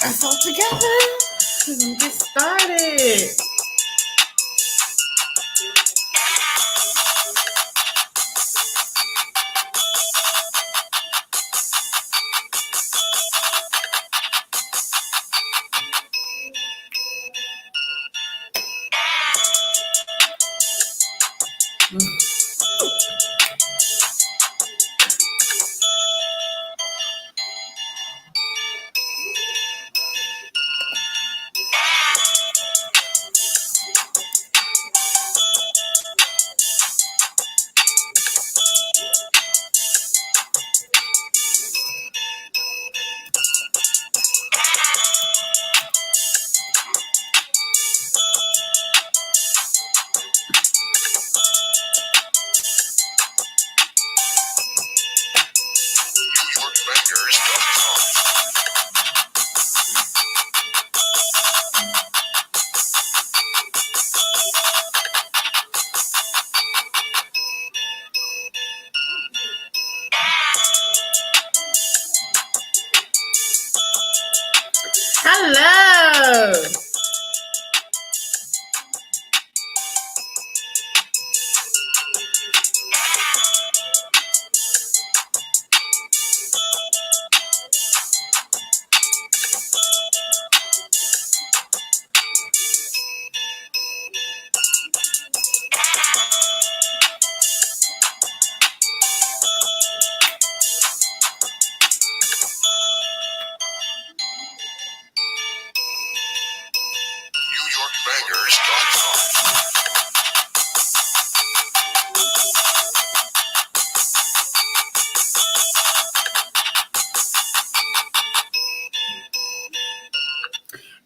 us all together. We're gonna get started.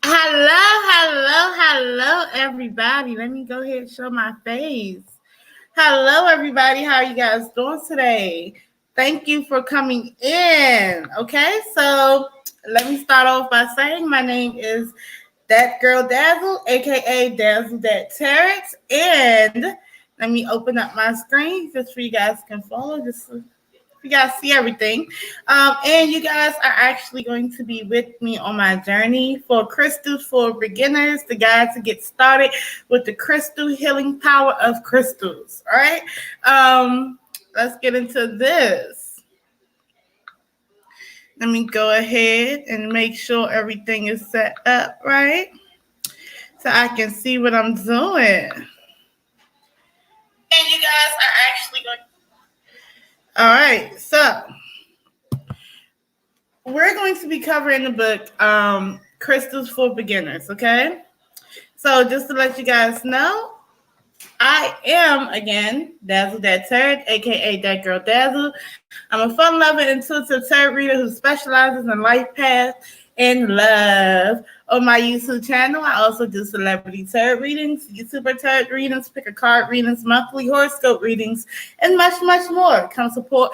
Hello. Hello, everybody. Let me go ahead and show my face. Hello, everybody. How are you guys doing today? Thank you for coming in. Okay, so let me start off by saying my name is That Girl Dazzle, aka dazzledattarot, and let me open up my screen just so you guys can follow. You guys see everything. And you guys are actually going to be with me on my journey for crystals for beginners, the guide to get started with the crystal healing power of crystals. All right. Let's get into this. Let me go ahead and make sure everything is set up right so I can see what I'm doing. And you guys are actually going. All right, so we're going to be covering the book Crystals for Beginners, okay? So just to let you guys know, I am, again, dazzledattarot, aka That Girl Dazzle. I'm a fun loving, intuitive tarot reader who specializes in life paths and love. On my YouTube channel, I also do celebrity tarot readings, YouTuber tarot readings, pick a card readings, monthly horoscope readings, and much, much more. Come support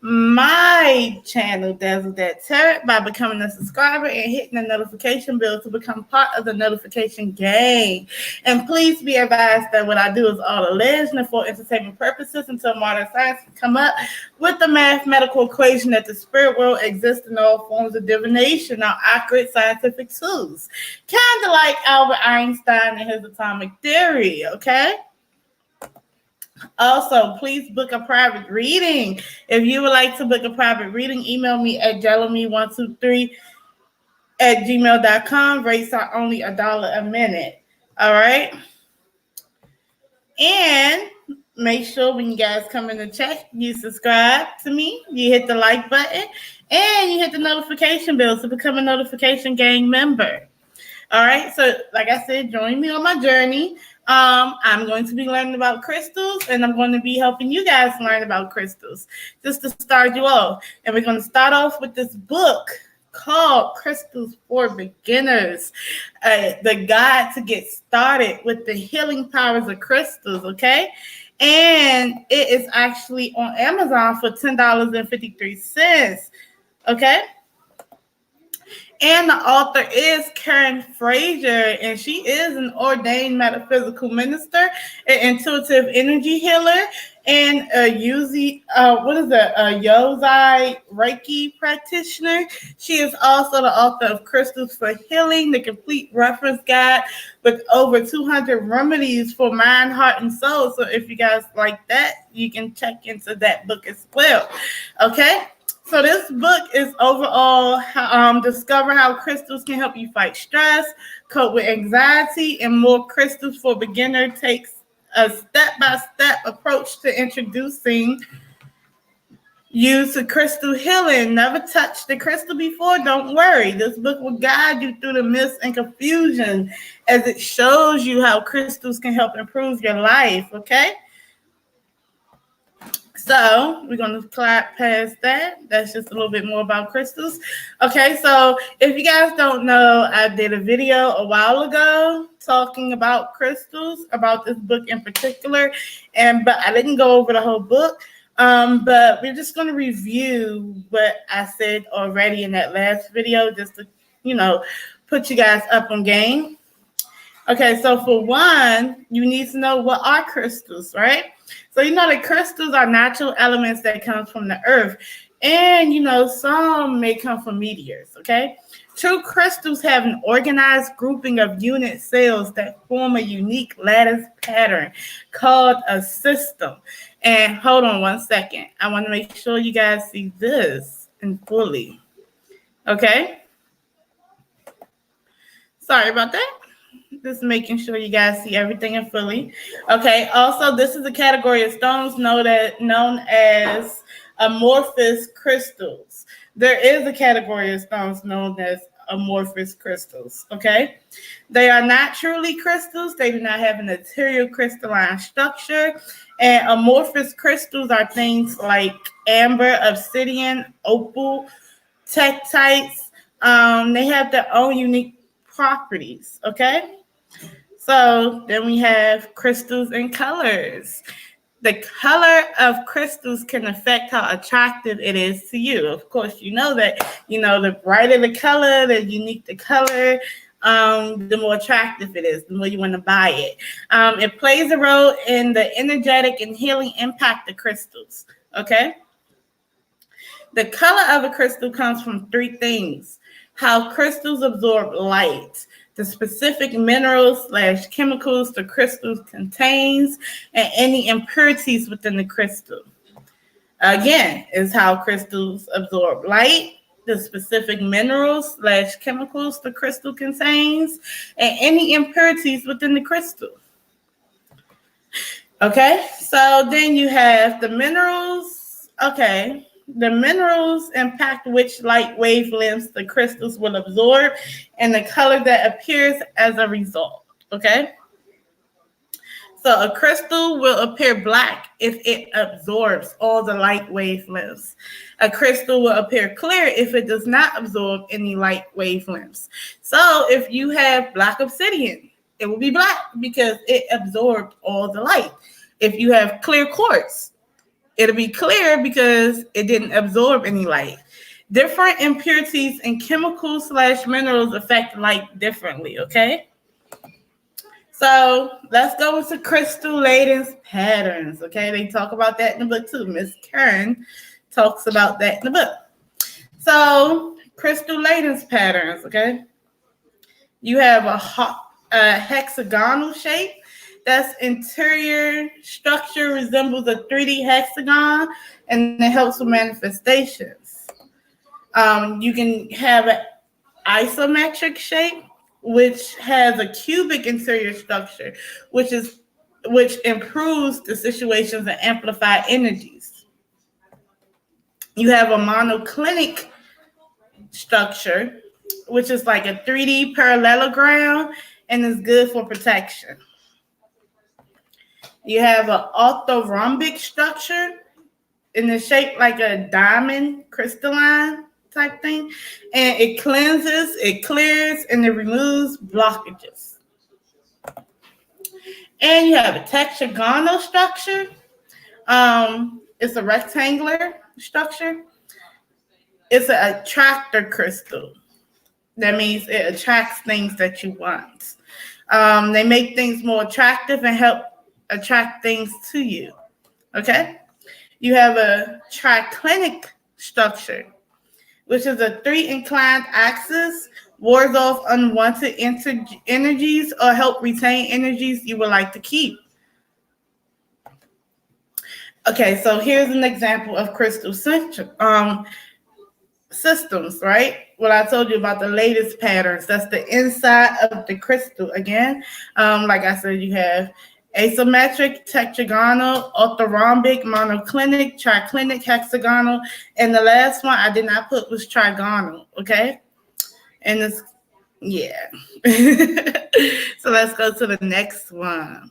my channel, dazzledattarot, by becoming a subscriber and hitting the notification bell to become part of the notification gang. And please be advised that what I do is all alleged and for entertainment purposes until modern science can come up with the mathematical equation that the spirit world exists in all forms of divination or accurate scientific tools. Kind of like Albert Einstein and his atomic theory, okay? Also, please book a private reading. If you would like to book a private reading, email me at jellome123@gmail.com. Rates are only $1 a minute. All right. And make sure when you guys come in the chat, you subscribe to me, you hit the like button, and you hit the notification bell to become a notification gang member. All right. So, like I said, join me on my journey. I'm going to be learning about crystals, and I'm going to be helping you guys learn about crystals just to start you off. And we're going to start off with this book called Crystals for Beginners, the guide to get started with the healing powers of crystals, okay? And it is actually on Amazon for $10.53, okay? And the author is Karen Frazier, and she is an ordained metaphysical minister, an intuitive energy healer, and a Yozai Reiki practitioner. She is also the author of Crystals for Healing, the complete reference guide with over 200 remedies for mind, heart, and soul. So if you guys like that, you can check into that book as well. Okay. So this book is overall discover how crystals can help you fight stress, cope with anxiety, and more. Crystals for Beginner takes a step-by-step approach to introducing you to crystal healing. Never touched the crystal before? Don't worry. This book will guide you through the myths and confusion as it shows you how crystals can help improve your life, okay? So we're going to clap past that. That's just a little bit more about crystals. Okay, so if you guys don't know, I did a video a while ago talking about crystals, about this book in particular, but I didn't go over the whole book. But we're just going to review what I said already in that last video, just to, put you guys up on game. Okay, so for one, you need to know what are crystals, right? So you know that crystals are natural elements that come from the earth. And, some may come from meteors, okay? True crystals have an organized grouping of unit cells that form a unique lattice pattern called a system. And hold on one second. I want to make sure you guys see this in fully. Okay? Sorry about that. Just making sure you guys see everything in fully. Okay, also, this is a category of stones known as amorphous crystals. There is a category of stones known as amorphous crystals, okay? They are not truly crystals. They do not have an material crystalline structure. And amorphous crystals are things like amber, obsidian, opal, tektites. They have their own unique properties, okay? So then we have crystals and colors. The color of crystals can affect how attractive it is to you. Of course, you know that, the brighter the color, the unique the color, the more attractive it is, the more you want to buy it. It plays a role in the energetic and healing impact of crystals, okay? The color of a crystal comes from three things: how crystals absorb light, the specific minerals/chemicals the crystal contains, and any impurities within the crystal. Again, is how crystals absorb light, the specific minerals/chemicals the crystal contains, and any impurities within the crystal. Okay, so then you have the minerals. Okay, the minerals impact which light wavelengths the crystals will absorb and the color that appears as a result, okay? So a crystal will appear black if it absorbs all the light wavelengths. A crystal will appear clear if it does not absorb any light wavelengths. So if you have black obsidian, it will be black because it absorbed all the light. If you have clear quartz, it'll be clear because it didn't absorb any light. Different impurities and chemicals/minerals affect light differently, okay? So let's go into crystal lattice patterns, okay? They talk about that in the book too. Miss Karen talks about that in the book. So crystal lattice patterns, okay? You have a hexagonal shape. That's interior structure resembles a 3D hexagon, and it helps with manifestations. You can have an isometric shape, which has a cubic interior structure, which improves the situations and amplify energies. You have a monoclinic structure, which is like a 3D parallelogram and is good for protection. You have an orthorhombic structure in the shape like a diamond crystalline type thing, and it cleanses, it clears, and it removes blockages. And you have a tetragonal structure. It's a rectangular structure. It's an attractor crystal. That means it attracts things that you want. They make things more attractive and help attract things to you. Okay? You have a triclinic structure, which is a 3 inclined axis, wards off unwanted energies or help retain energies you would like to keep. Okay, so here's an example of crystal systems, right? What I told you about the latest patterns. That's the inside of the crystal. Again, like I said, you have asymmetric, tetragonal, orthorhombic, monoclinic, triclinic, hexagonal, and the last one I did not put was trigonal. Okay, and it's yeah. So let's go to the next one.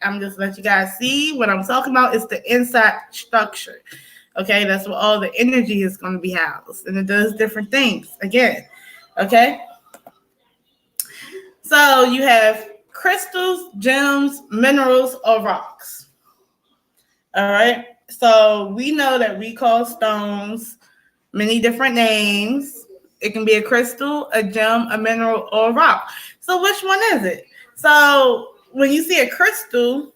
I'm just let you guys see what I'm talking about. It's the inside structure. Okay, that's where all the energy is going to be housed, and it does different things. Again, okay. So you have crystals, gems, minerals, or rocks. All right. So we know that we call stones many different names. It can be a crystal, a gem, a mineral, or a rock. So which one is it? So when you see a crystal,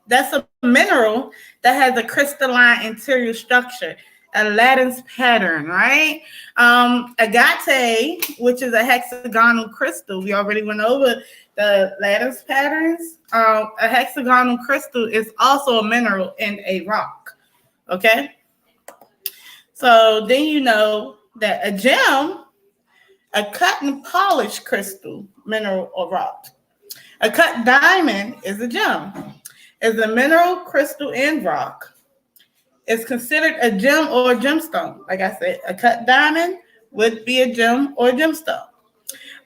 that's a mineral that has a crystalline interior structure, a lattice pattern, right? Agate, which is a hexagonal crystal. We already went over the lattice patterns. A hexagonal crystal is also a mineral and a rock, okay? So then you know that a gem, a cut and polished crystal, mineral, or rock. A cut diamond is a gem. Is a mineral, crystal, and rock. It's considered a gem or a gemstone. Like I said, a cut diamond would be a gem or a gemstone.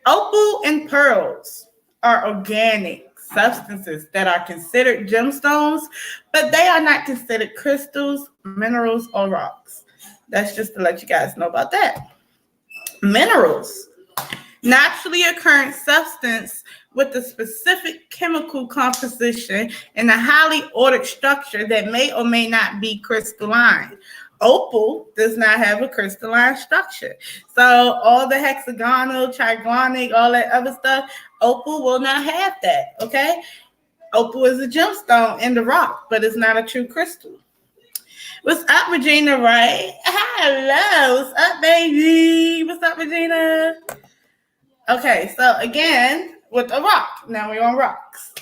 Opal and pearls are organic substances that are considered gemstones, but they are not considered crystals, minerals, or rocks. That's just to let you guys know about that. Minerals. Naturally occurring substance with a specific chemical composition and a highly ordered structure that may or may not be crystalline. Opal does not have a crystalline structure. So all the hexagonal, trigonic, all that other stuff, opal will not have that, okay? Opal is a gemstone in the rock, but it's not a true crystal. What's up, Regina Wright? Hello. What's up, baby? What's up, Regina? Okay, so again, with a rock, now we're on rocks,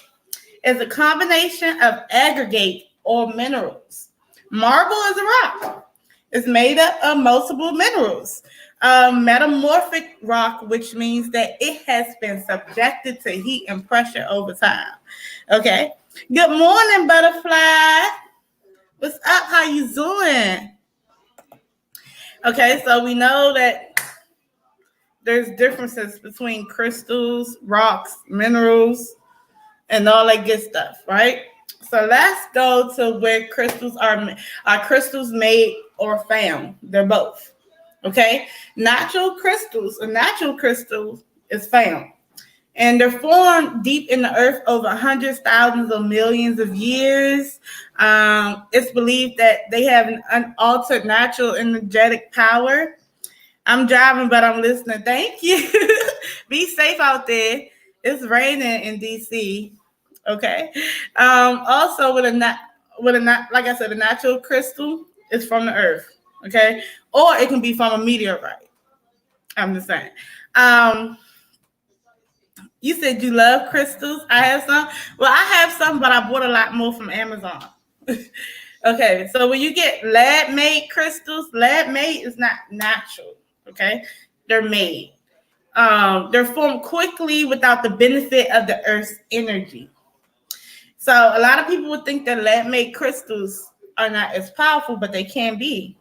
is a combination of aggregate or minerals. Marble is a rock. It's made up of multiple minerals. Metamorphic rock, which means that it has been subjected to heat and pressure over time. Okay. Good morning, butterfly. What's up? How you doing? Okay, so we know that there's differences between crystals, rocks, minerals, and all that good stuff, right? So let's go to where crystals are crystals made or found? They're both. Okay? Natural crystals, a natural crystal is found. And they're formed deep in the earth over hundreds, thousands, or millions of years. It's believed that they have an unaltered natural energetic power. I'm driving, but I'm listening. Thank you. Be safe out there. It's raining in DC. Okay. Also, like I said, a natural crystal is from the earth. Okay, or it can be from a meteorite. I'm just saying. You said you love crystals. I have some. Well, I have some, but I bought a lot more from Amazon. Okay, so when you get lab-made crystals, lab-made is not natural. Okay, they're made. They're formed quickly without the benefit of the Earth's energy. So a lot of people would think that lab-made crystals are not as powerful, but they can be,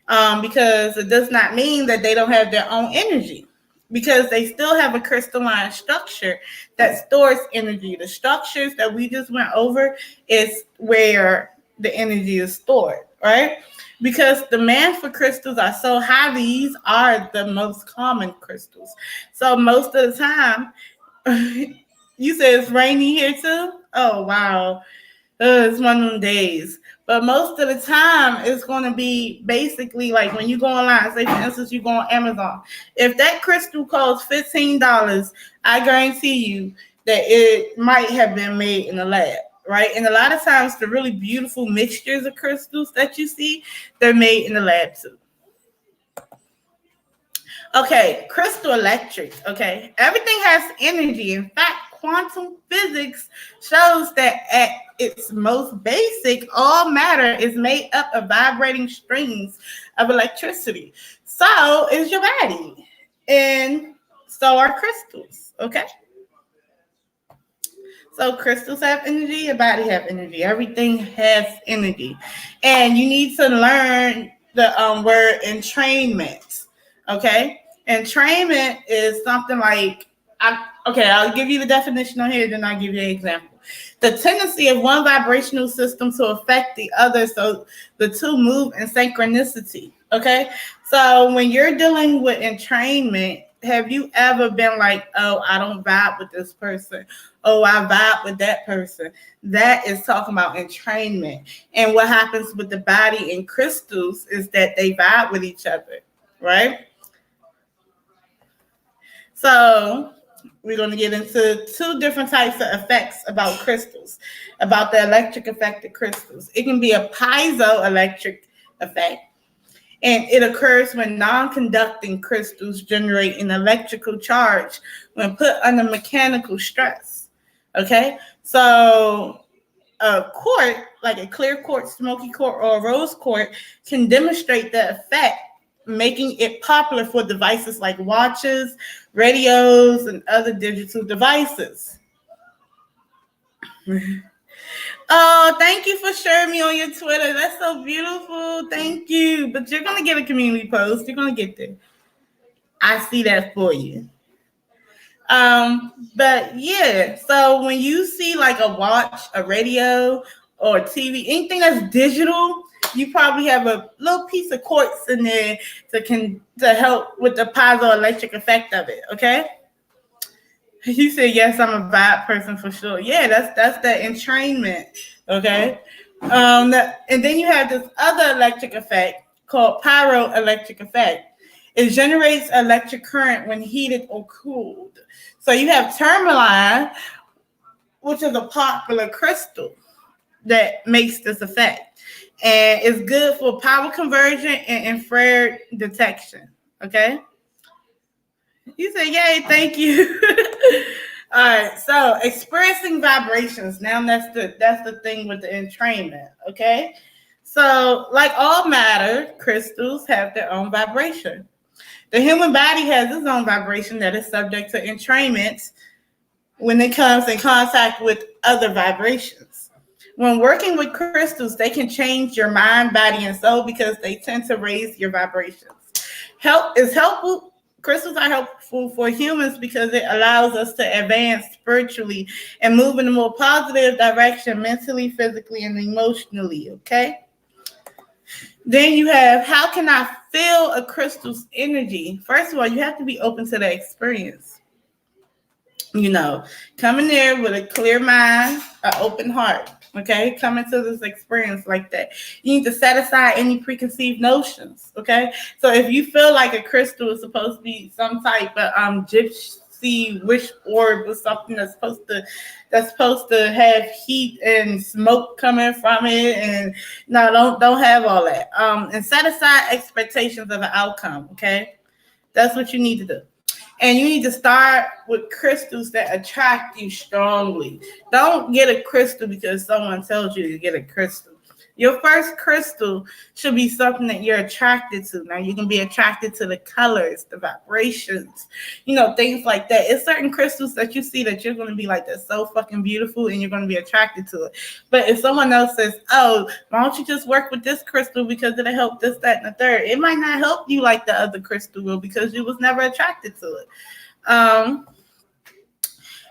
because it does not mean that they don't have their own energy, because they still have a crystalline structure that stores energy. The structures that we just went over is where the energy is stored, right? Because demand for crystals are so high, these are the most common crystals. So most of the time, you said it's rainy here too? Oh, wow. It's one of them days. But most of the time, it's going to be basically like when you go online, say for instance, you go on Amazon. If that crystal costs $15, I guarantee you that it might have been made in a lab. right? And a lot of times the really beautiful mixtures of crystals that you see, they're made in the lab too. Okay, crystal electric. Okay, everything has energy. In fact, quantum physics shows that at its most basic, all matter is made up of vibrating strings of electricity. So is your body, and so are crystals. Okay, so crystals have energy, your body have energy. Everything has energy, and you need to learn the word entrainment. Okay, entrainment is something like I'll give you the definition on here, then I'll give you an example. The tendency of one vibrational system to affect the other, so the two move in synchronicity. Okay, so when you're dealing with entrainment, have you ever been like, oh, I don't vibe with this person? Oh, I vibe with that person. That is talking about entrainment. And what happens with the body and crystals is that they vibe with each other, right? So we're going to get into two different types of effects about crystals, about the electric effect of crystals. It can be a piezoelectric effect, and it occurs when non-conducting crystals generate an electrical charge when put under mechanical stress. Okay, so a quartz, like a clear quartz, smoky quartz, or a rose quartz, can demonstrate the effect, making it popular for devices like watches, radios, and other digital devices. Oh, thank you for sharing me on your Twitter. That's so beautiful. Thank you. But you're going to get a community post. You're going to get there. I see that for you. But yeah, so when you see like a watch, a radio, or TV, anything that's digital, you probably have a little piece of quartz in there to help with the piezoelectric effect of it. Okay. You said yes, I'm a vibe person for sure. Yeah, that's the entrainment. Okay. And then you have this other electric effect called pyroelectric effect. It generates electric current when heated or cooled. So you have tourmaline, which is a popular crystal that makes this effect. And it's good for power conversion and infrared detection. Okay. You say, yay, thank you. All right, so experiencing vibrations. Now that's the thing with the entrainment, okay? So, like all matter, crystals have their own vibration. The human body has its own vibration that is subject to entrainment when it comes in contact with other vibrations. When working with crystals, they can change your mind, body, and soul because they tend to raise your vibrations. Helpful. Crystals are helpful for humans because it allows us to advance spiritually and move in a more positive direction mentally, physically, and emotionally, okay? Then you have, how can I feel a crystal's energy? First of all, you have to be open to the experience. You know, come in there with a clear mind, an open heart, okay? Come into this experience like that. You need to set aside any preconceived notions, okay? So if you feel like a crystal is supposed to be some type of gypsy wish orb or something that's supposed to have heat and smoke coming from it, and no, don't have all that. And set aside expectations of an outcome, okay? That's what you need to do. And you need to start with crystals that attract you strongly. Don't get a crystal because someone tells you to get a crystal. Your first crystal should be something that you're attracted to. Now, you can be attracted to the colors, the vibrations, things like that. It's certain crystals that you see that you're going to be like, that's so fucking beautiful, and you're going to be attracted to it. But if someone else says, oh, why don't you just work with this crystal because it'll help this, that, and the third, it might not help you like the other crystal will because you was never attracted to it.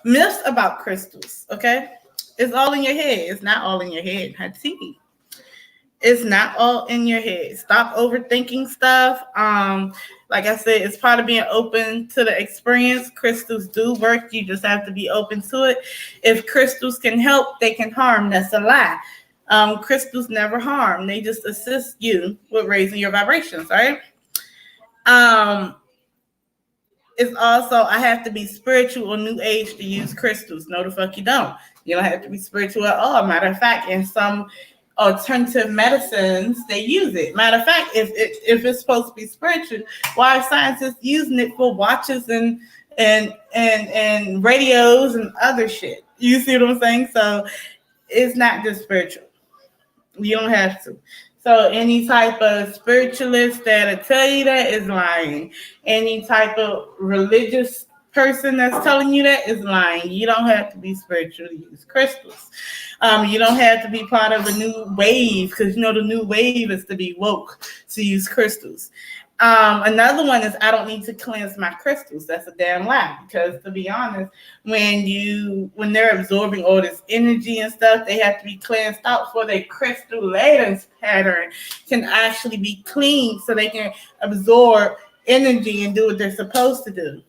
Myths about crystals, okay? It's all in your head. It's not all in your head. Hati. It's not all in your head. Stop overthinking stuff. Like I said, it's part of being open to the experience. Crystals do work. You just have to be open to it. If crystals can help, they can harm. That's a lie. Crystals never harm. They just assist you with raising your vibrations, right? It's also, I have to be spiritual or new age to use crystals. No, the fuck you don't. You don't have to be spiritual at all. Matter of fact, in some alternative medicines, they use it. Matter of fact, if it's supposed to be spiritual, why are scientists using it for watches and radios and other shit? You see what I'm saying? So it's not just spiritual. You don't have to. So any type of spiritualist that'll tell you that is lying. Any type of religious person that's telling you that is lying. You don't have to be spiritual to use crystals. You don't have to be part of a new wave, because you know the new wave is to be woke to use crystals. Another one is I don't need to cleanse my crystals. That's a damn lie, because to be honest, when they're absorbing all this energy and stuff, they have to be cleansed out for their crystal lattice pattern can actually be cleaned so they can absorb energy and do what they're supposed to do.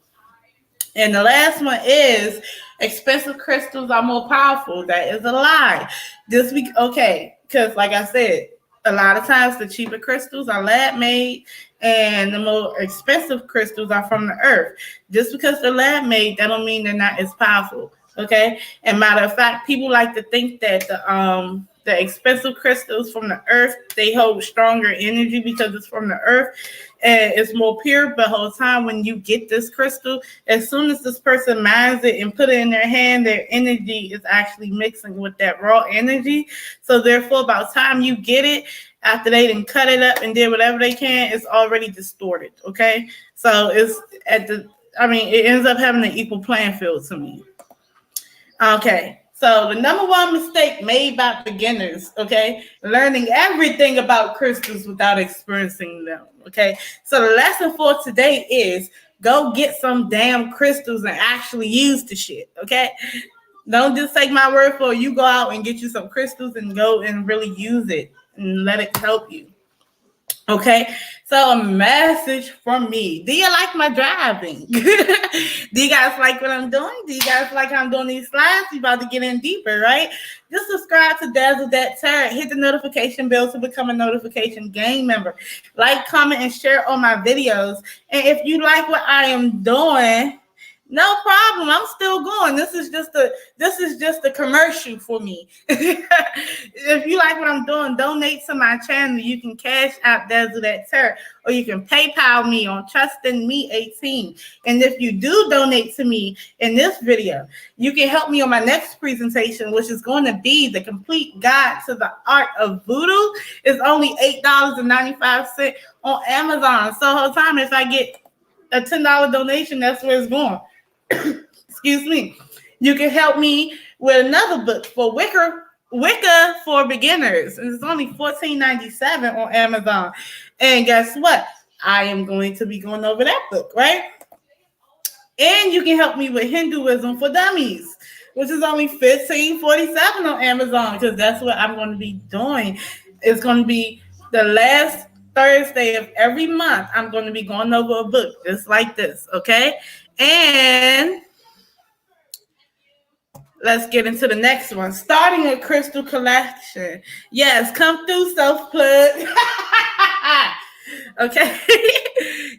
And the last one is expensive crystals are more powerful. That is a lie. This week, okay, because like I said, a lot of times the cheaper crystals are lab made and the more expensive crystals are from the earth. Just because they're lab made, that don't mean they're not as powerful. Okay. And matter of fact, people like to think that the expensive crystals from the earth, they hold stronger energy because it's from the earth and it's more pure. But the whole time when you get this crystal, as soon as this person mines it and put it in their hand, their energy is actually mixing with that raw energy. So therefore, by the time you get it, after they done cut it up and did whatever they can, it's already distorted. Okay. So it ends up having an equal playing field to me. Okay, so the number one mistake made by beginners, okay, learning everything about crystals without experiencing them, okay? So the lesson for today is go get some damn crystals and actually use the shit, okay? Don't just take my word for it. You go out and get you some crystals and go and really use it and let it help you. Okay, so a message from me. Do you like my driving? Do you guys like what I'm doing? Do you guys like how I'm doing these slides? You about to get in deeper, right? Just subscribe to Dazzle That Tarot. Hit the notification bell to become a notification gang member. Like, comment, and share all my videos. And if you like what I am doing, no problem. I'm still going. This is just a commercial for me. If you like what I'm doing, donate to my channel. You can CASHAPP Dazzle That Tarot, or you can PayPal me on TrustinMe18. And if you do donate to me in this video, you can help me on my next presentation, which is going to be the complete guide to the art of voodoo. It's only $8.95 on Amazon. So whole time, if I get a $10 donation, that's where it's going. Excuse me. You can help me with another book for Wicca for beginners. And it's only $14.97 on Amazon. And guess what? I am going to be going over that book, right? And you can help me with Hinduism for dummies, which is only $15.47 on Amazon, because that's what I'm going to be doing. It's going to be the last Thursday of every month. I'm going to be going over a book just like this, okay? And let's get into the next one. Starting a crystal collection. Yes, come through, self-plug. Okay.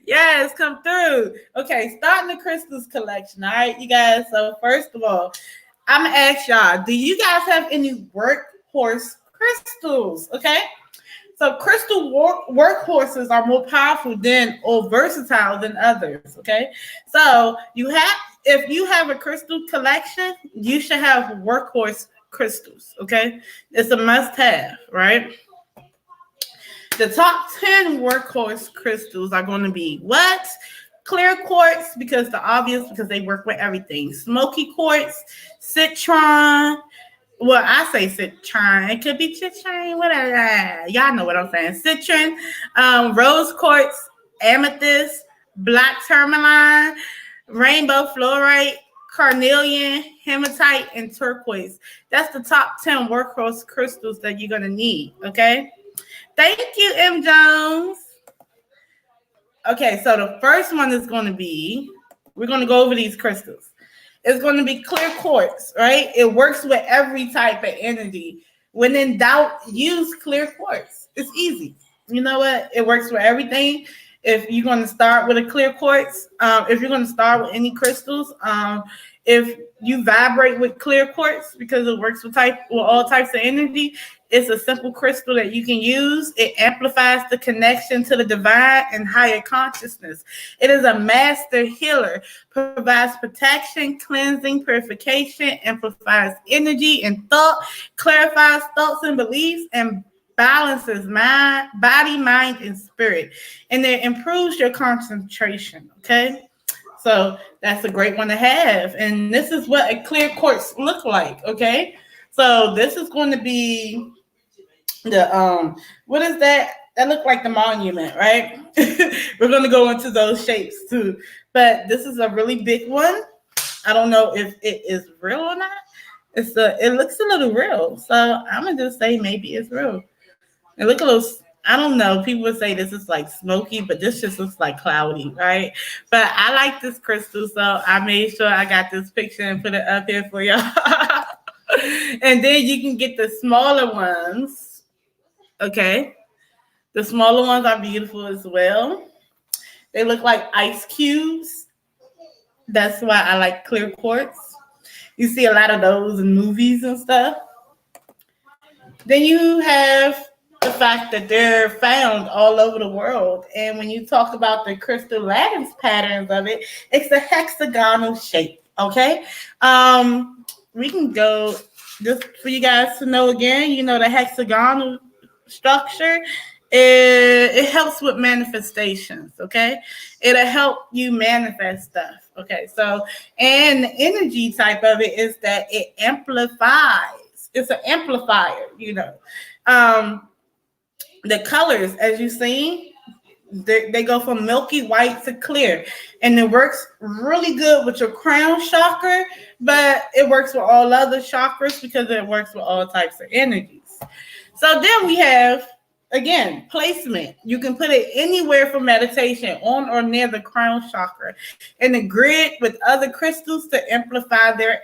Yes, come through. Okay, starting the crystals collection. All right, you guys. So first of all, I'm going to ask y'all, do you guys have any workhorse crystals? Okay. So crystal workhorses are more powerful than or versatile than others, okay? So if you have a crystal collection, you should have workhorse crystals, okay? It's a must-have, right? The top 10 workhorse crystals are going to be what? Clear quartz, because they work with everything. Smoky quartz, citron. Well, I say citron. It could be citron, whatever. Y'all know what I'm saying. Citron, rose quartz, amethyst, black tourmaline, rainbow fluorite, carnelian, hematite, and turquoise. That's the top 10 workhorse crystals that you're going to need, okay? Thank you, M. Jones. Okay, so the first one is going to be, we're going to go over these crystals. It's going to be clear quartz, right? It works with every type of energy. When in doubt, use clear quartz. It's easy. You know what? It works with everything. If you're going to start with a clear quartz, if you're going to start with any crystals, if you vibrate with clear quartz because it works with all types of energy, it's a simple crystal that you can use. It amplifies the connection to the divine and higher consciousness. It is a master healer, provides protection, cleansing, purification, amplifies energy and thought, clarifies thoughts and beliefs, and balances mind, body, mind, and spirit. And it improves your concentration, okay? So that's a great one to have. And this is what a clear quartz look like, okay? So this is going to be the what is that? That looked like the monument, right? We're going to go into those shapes too. But this is a really big one. I don't know if it is real or not. It looks a little real. So I'm going to just say maybe it's real. It look a little, I don't know. People would say this is like smoky, but this just looks like cloudy, right? But I like this crystal, so I made sure I got this picture and put it up here for y'all. And then you can get the smaller ones, okay? The smaller ones are beautiful as well. They look like ice cubes. That's why I like clear quartz. You see a lot of those in movies and stuff. Then you have the fact that they're found all over the world. And when you talk about the crystal lattice patterns of it, it's a hexagonal shape, okay? We can go, just for you guys to know again, you know, the hexagonal structure, it helps with manifestations, okay? It'll help you manifest stuff, okay? So, and the energy type of it is that it amplifies. It's an amplifier, you know. The colors, as you see, they go from milky white to clear, and it works really good with your crown chakra, but it works with all other chakras because it works with all types of energies. So then we have, again, placement. You can put it anywhere for meditation, on or near the crown chakra, in the grid with other crystals to amplify their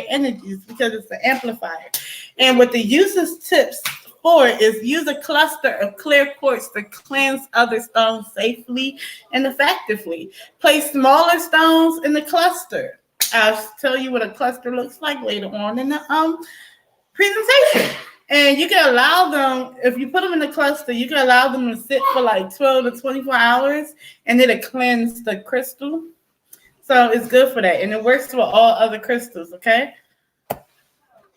energies because it's an amplifier. And with the user's tips for it is use a cluster of clear quartz to cleanse other stones safely and effectively. Place smaller stones in the cluster. I'll tell you what a cluster looks like later on in the presentation. And you can allow them, if you put them in the cluster, you can allow them to sit for like 12 to 24 hours and it'll cleanse the crystal. So it's good for that. And it works with all other crystals, okay?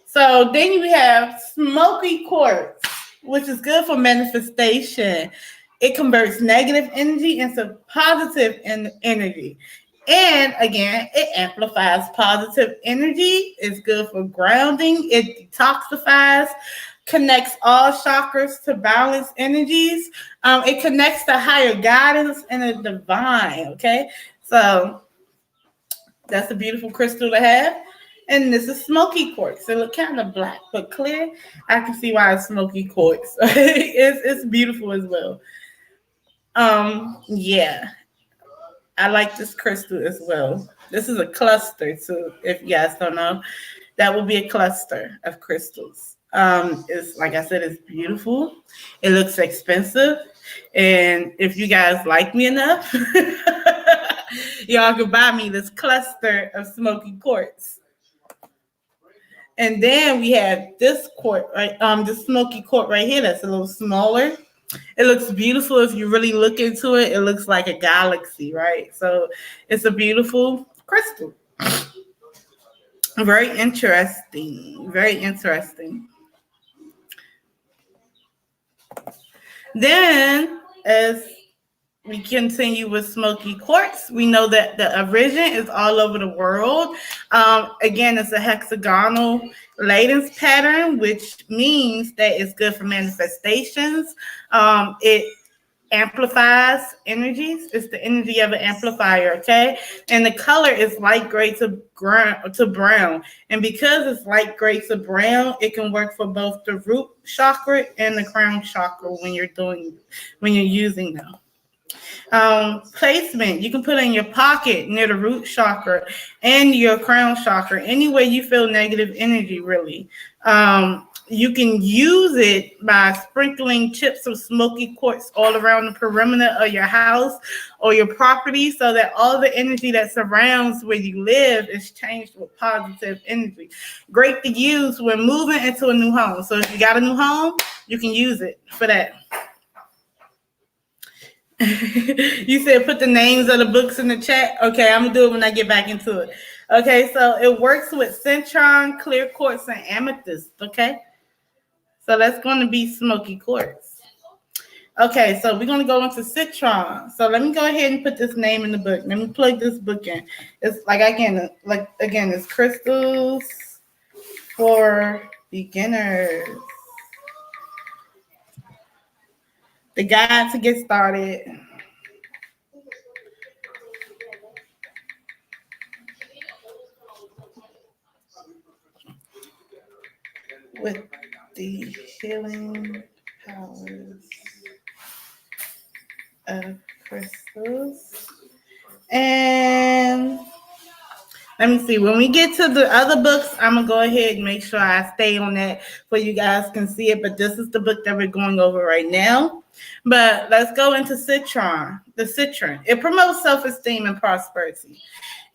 So then you have smoky quartz, which is good for manifestation. It converts negative energy into positive energy. And again, it amplifies positive energy. It's good for grounding. It detoxifies, connects all chakras to balance energies. It connects to higher guidance and the divine, okay? So that's a beautiful crystal to have. And this is smoky quartz. It looks kind of black, but clear. I can see why it's smoky quartz. It's beautiful as well. Yeah. I like this crystal as well. This is a cluster, so if you guys don't know, that will be a cluster of crystals. It's like I said, it's beautiful. It looks expensive. And if you guys like me enough, y'all can buy me this cluster of smoky quartz. And then we have this quartz, right? This smoky quartz right here that's a little smaller. It looks beautiful if you really look into it. It looks like a galaxy, right? So it's a beautiful crystal. Very interesting. Very interesting. Then, as we continue with smoky quartz, we know that the origin is all over the world. Again, it's a hexagonal lattice pattern, which means that it's good for manifestations. It amplifies energies. It's the energy of an amplifier, okay? And the color is light gray to brown. And because it's light gray to brown, it can work for both the root chakra and the crown chakra when you're using them. Placement, you can put it in your pocket near the root chakra and your crown chakra, anywhere you feel negative energy, really. You can use it by sprinkling chips of smoky quartz all around the perimeter of your house or your property, so that all the energy that surrounds where you live is changed with positive energy. Great to use when moving into a new home. So if you got a new home, you can use it for that. You said put the names of the books in the chat. Okay, I'm gonna do it when I get back into it. Okay, so it works with citron, clear quartz, and amethyst. Okay, so that's going to be smoky quartz. Okay, so we're gonna go into citron. So let me go ahead and put this name in the book. Let me plug this book in. It's again, it's crystals for beginners. The guide to get started. With the healing powers of crystals. And let me see. When we get to the other books, I'm going to go ahead and make sure I stay on that so you guys can see it. But this is the book that we're going over right now. But let's go into citron. The citron. It promotes self-esteem and prosperity.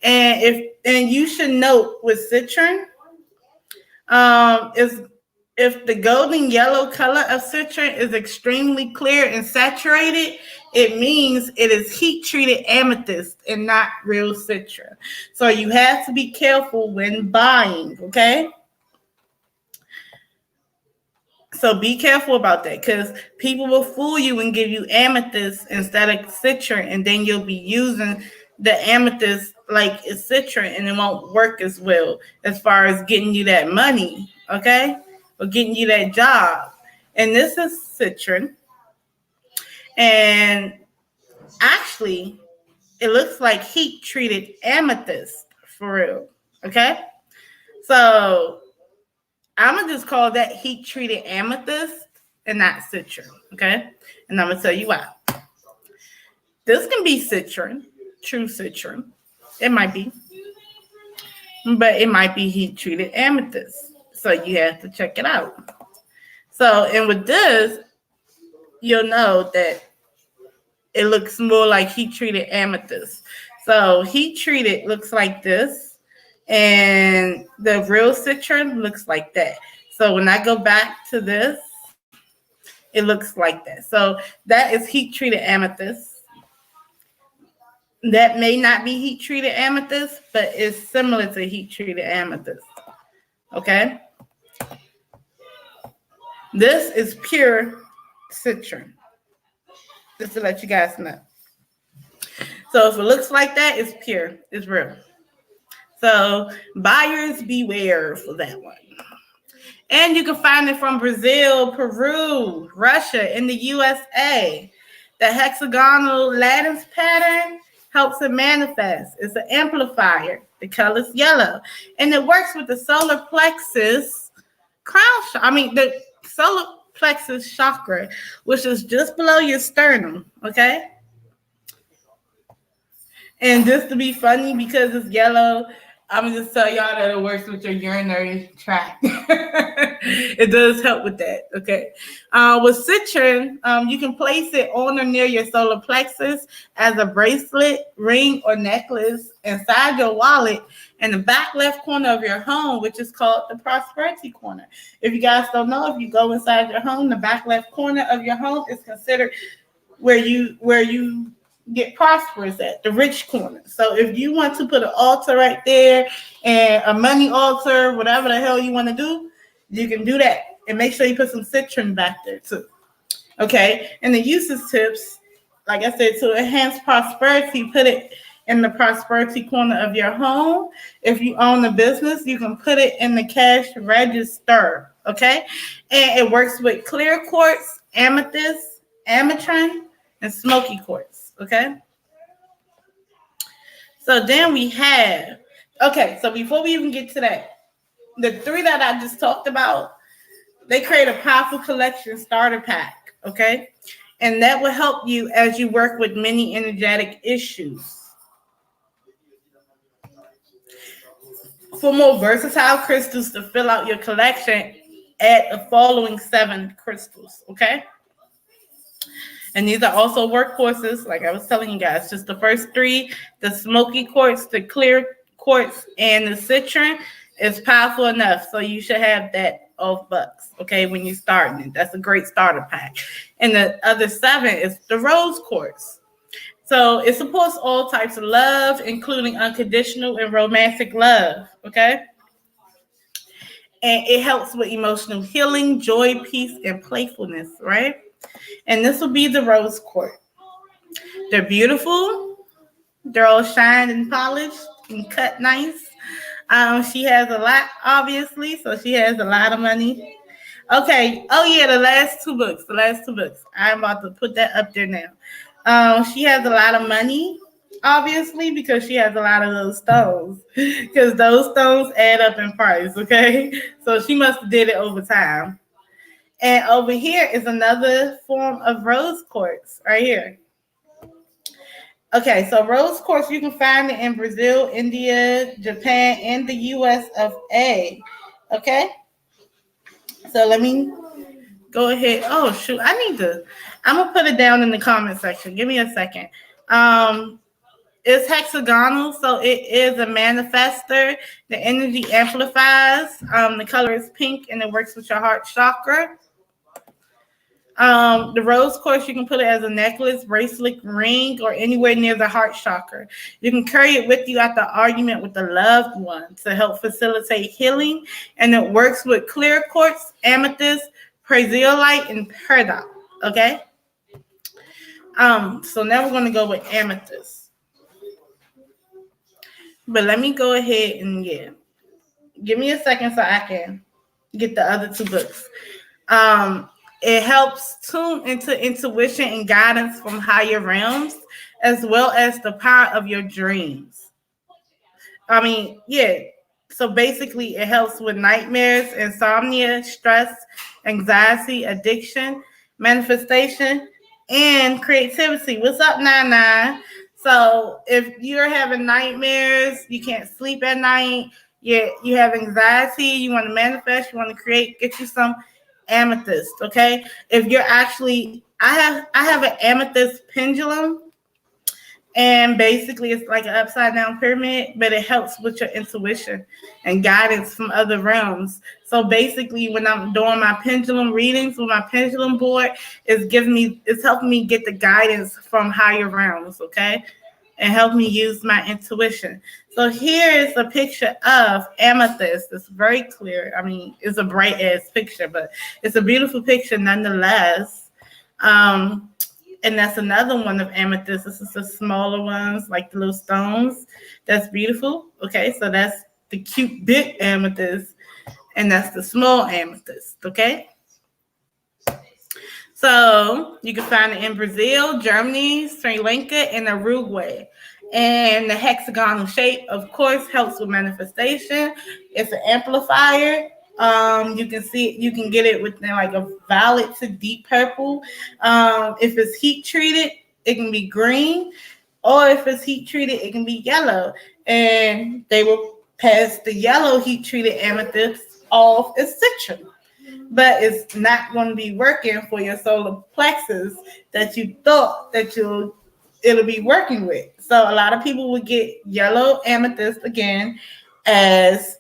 And you should note with citron, if the golden yellow color of citron is extremely clear and saturated, it means it is heat-treated amethyst and not real citron. So you have to be careful when buying, okay? So be careful about that, because people will fool you and give you amethyst instead of citron, and then you'll be using the amethyst like it's citron, and it won't work as well as far as getting you that money, okay? Or getting you that job. And this is citron. And actually, it looks like heat-treated amethyst for real, okay? So I'm going to just call that heat-treated amethyst and not citron, okay? And I'm going to tell you why. This can be citron, true citron. It might be. But it might be heat-treated amethyst. So you have to check it out. So, and with this, you'll know that it looks more like heat-treated amethyst. So heat-treated looks like this, and the real citron looks like that. So when I go back to this, it looks like that. So that is heat-treated amethyst. That may not be heat-treated amethyst, but it's similar to heat-treated amethyst. Okay? This is pure citron. Just to let you guys know. So if it looks like that, it's pure. It's real. So buyers beware for that one. And you can find it from Brazil, Peru, Russia, and the USA. The hexagonal lattice pattern helps it manifest. It's an amplifier. The color's yellow. And it works with the solar plexus the solar plexus chakra, which is just below your sternum, okay? And just to be funny, because it's yellow, I'm going to just tell y'all that it works with your urinary tract. It does help with that, okay? With citron, you can place it on or near your solar plexus as a bracelet, ring, or necklace inside your wallet in the back left corner of your home, which is called the prosperity corner. If you guys don't know, if you go inside your home, the back left corner of your home is considered where you get prosperous at, the rich corner. So if you want to put an altar right there and a money altar, whatever the hell you want to do, you can do that. And make sure you put some citron back there too. Okay, and the usage tips, like I said, to enhance prosperity, put it in the prosperity corner of your home. If you own a business, you can put it in the cash register, okay? And it works with clear quartz, amethyst, ametron, and smoky quartz, okay? So then we have, okay, so before we even get to that, the three that I just talked about, they create a powerful collection starter pack, okay? And that will help you as you work with many energetic issues. For more versatile crystals to fill out your collection, add the following 7 crystals, okay? And these are also workhorses, like I was telling you guys. Just the first 3, the smoky quartz, the clear quartz, and the citron is powerful enough. So you should have that off bucks, okay, when you're starting it. That's a great starter pack. And the other 7 is the rose quartz. So it supports all types of love, including unconditional and romantic love, okay? And it helps with emotional healing, joy, peace, and playfulness, right? And this will be the rose quartz. They're beautiful. They're all shined and polished and cut nice. She has a lot, obviously, so she has a lot of money. Okay. Oh yeah, the last two books. I'm about to put that up there now. She has a lot of money, obviously, because she has a lot of those stones. Because those stones add up in price. Okay, so she must have did it over time. And over here is another form of rose quartz right here. Okay, so rose quartz, you can find it in Brazil, India, Japan, and the US of A. Okay, so let me go ahead. Oh shoot, I'm gonna put it down in the comment section. Give me a second. It's hexagonal, so it is a manifester. The energy amplifies. The color is pink, and it works with your heart chakra. The rose quartz, you can put it as a necklace, bracelet, ring, or anywhere near the heart chakra. You can carry it with you after argument with a loved one to help facilitate healing. And it works with clear quartz, amethyst, praesiolite, and peridot. Okay. So now we're going to go with amethyst. But let me go ahead and give me a second so I can get the other 2 books. It helps tune into intuition and guidance from higher realms, as well as the power of your dreams. So basically, it helps with nightmares, insomnia, stress, anxiety, addiction, manifestation, and creativity. What's up, Nine? So if you're having nightmares, you can't sleep at night, you have anxiety, you want to manifest, you want to create, get you some amethyst, okay? If you're actually, I have an amethyst pendulum, and basically it's like an upside down pyramid, but it helps with your intuition and guidance from other realms. So basically, when I'm doing my pendulum readings with my pendulum board, it's helping me get the guidance from higher realms, okay? And help me use my intuition. So here is a picture of amethyst. It's very clear. It's a bright ass picture, but it's a beautiful picture nonetheless. And that's another one of amethyst. This is the smaller ones, like the little stones. That's beautiful. Okay, so that's the cute big amethyst, and that's the small amethyst. Okay. So you can find it in Brazil, Germany, Sri Lanka, and Uruguay. And the hexagonal shape, of course, helps with manifestation. It's an amplifier. You can see it, you can get it with like a violet to deep purple. If it's heat treated, it can be green, or if it's heat treated, it can be yellow. And they will pass the yellow heat treated amethyst off as citron, but it's not going to be working for your solar plexus that you thought that it'll be working with. So a lot of people would get yellow amethyst again as,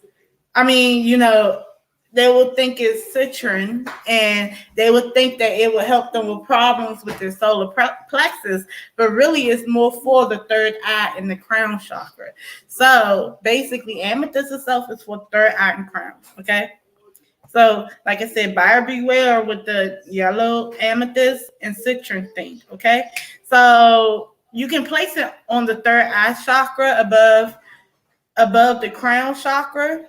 they will think it's citron, and they would think that it will help them with problems with their solar plexus, but really it's more for the third eye and the crown chakra. So basically, amethyst itself is for third eye and crown, okay? So, like I said, buyer beware with the yellow amethyst and citron thing, okay? So you can place it on the third eye chakra above the crown chakra,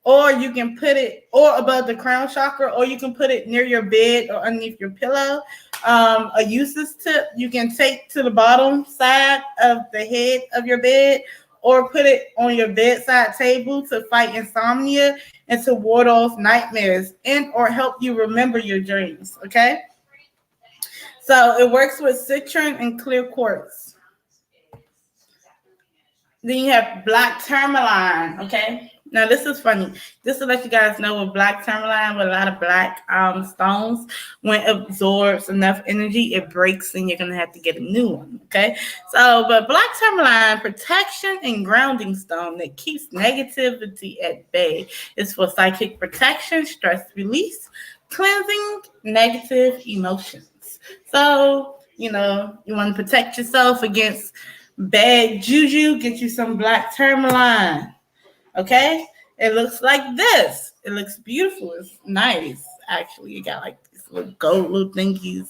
or you can put it above the crown chakra, or you can put it near your bed or underneath your pillow. A useless tip you can take to the bottom side of the head of your bed, or put it on your bedside table to fight insomnia and to ward off nightmares and or help you remember your dreams, okay? So it works with citron and clear quartz. Then you have black tourmaline, okay? Now this is funny. Just to let you guys know, with black tourmaline, with a lot of black stones, when it absorbs enough energy, it breaks and you're gonna have to get a new one, okay? So, but black tourmaline, protection and grounding stone that keeps negativity at bay. It's for psychic protection, stress release, cleansing negative emotions. So, you want to protect yourself against bad juju, get you some black tourmaline. Okay? It looks like this. It looks beautiful. It's nice, actually. It got like these little gold little thingies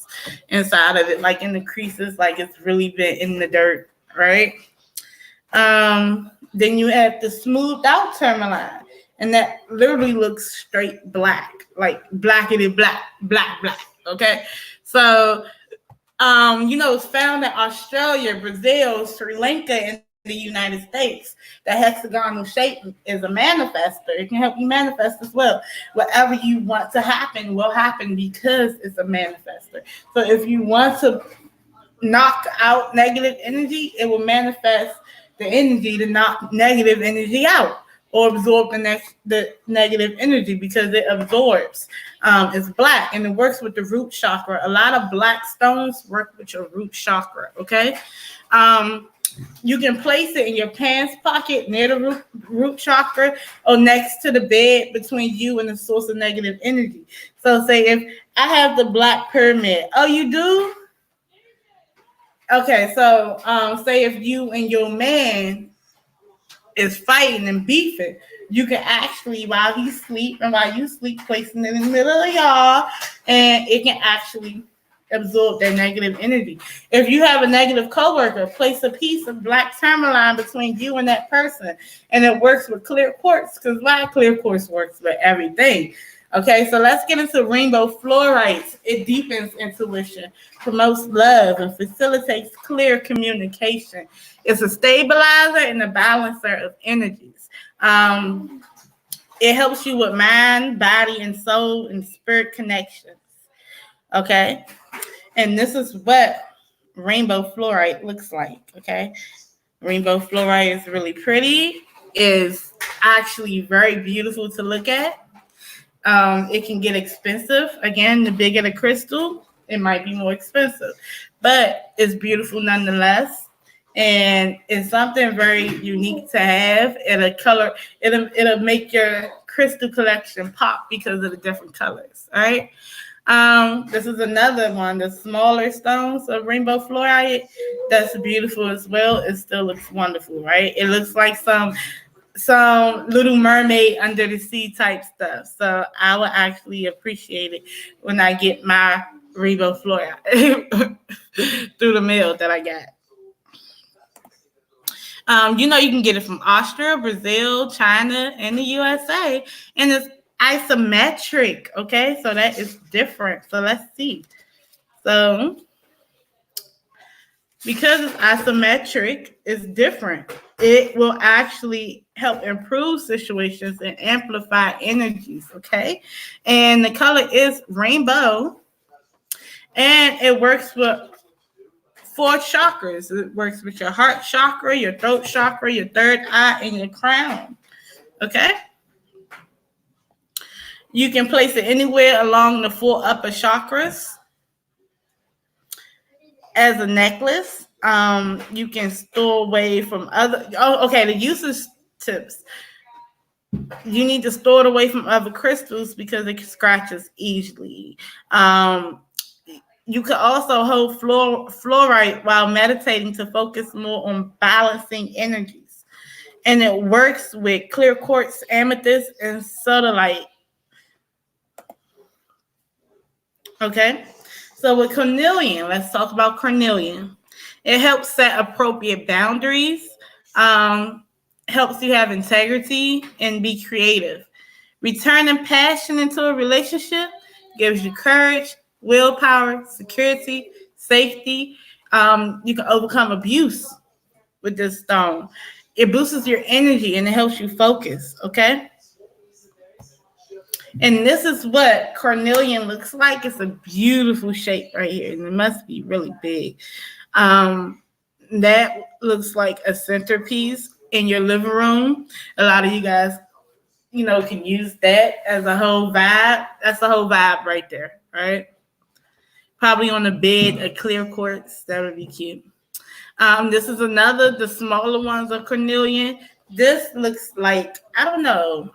inside of it, like in the creases, like it's really been in the dirt, right? Then you have the smoothed out tourmaline, and that literally looks straight black, like blackety black, black, black. Okay? So it's found in Australia, Brazil, Sri Lanka, and the United States. The hexagonal shape is a manifester. It can help you manifest as well. Whatever you want to happen will happen because it's a manifester. So if you want to knock out negative energy, it will manifest the energy to knock negative energy out, or absorb the negative energy, because it absorbs. It's black and it works with the root chakra. A lot of black stones work with your root chakra, okay? You can place it in your pants pocket near the root chakra, or next to the bed between you and the source of negative energy. So say if I have the black pyramid. Oh, you do? Okay, so say if you and your man is fighting and beefing, you can actually, while he sleep and while you sleep, placing it in the middle of y'all, and it can actually absorb that negative energy. If you have a negative coworker, place a piece of black tourmaline between you and that person, and it works with clear quartz, because why? Clear quartz works with everything. Okay, so let's get into rainbow fluorites. It deepens intuition, promotes love, and facilitates clear communication. It's a stabilizer and a balancer of energies. It helps you with mind, body, and soul and spirit connections. Okay, and this is what rainbow fluorite looks like. Okay, rainbow fluorite is really pretty. Is actually very beautiful to look at. It can get expensive. Again, the bigger the crystal, it might be more expensive, but it's beautiful nonetheless. And it's something very unique to have. It'll make your crystal collection pop because of the different colors. All right. This is another one, the smaller stones of rainbow fluorite. That's beautiful as well. It still looks wonderful, right? It looks like some Little Mermaid under the sea type stuff. So I would actually appreciate it when I get my rainbow fluorite through the mail that I got. You can get it from Austria, Brazil, China, and the USA. And it's isometric, okay? So that is different. So let's see. So because it's isometric, it's different. It will actually help improve situations and amplify energies, okay? And the color is rainbow. And it works with 4 chakras. It works with your heart chakra, your throat chakra, your third eye, and your crown. Okay? You can place it anywhere along the 4 upper chakras as a necklace. You can store away from other. Oh, okay. The usage tips. You need to store it away from other crystals because it scratches easily. You can also hold fluorite while meditating to focus more on balancing energies. And it works with clear quartz, amethyst, and sodalite. Okay? So with cornelian, let's talk about cornelian. It helps set appropriate boundaries, helps you have integrity and be creative. Returning passion into a relationship gives you courage, willpower, security, safety. You can overcome abuse with this stone. It boosts your energy and it helps you focus, okay? And this is what carnelian looks like. It's a beautiful shape right here, and it must be really big. That looks like a centerpiece in your living room. A lot of you guys, can use that as a whole vibe. That's the whole vibe right there, right? Probably on the bed, a clear quartz. That would be cute. This is the smaller ones of carnelian. This looks like, I don't know.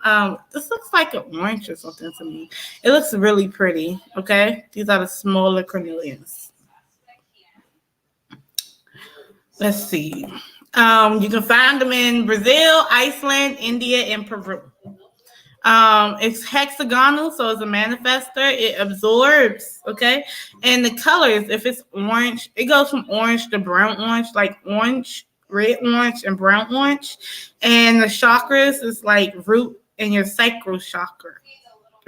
This looks like an orange or something to me. It looks really pretty. Okay, these are the smaller carnelians. Let's see. You can find them in Brazil, Iceland, India, and Peru. It's hexagonal, so it's a manifester. It absorbs, okay? And the colors, if it's orange, it goes from orange to brown orange, like orange, red orange, and brown orange. And the chakras is like root and your sacral chakra,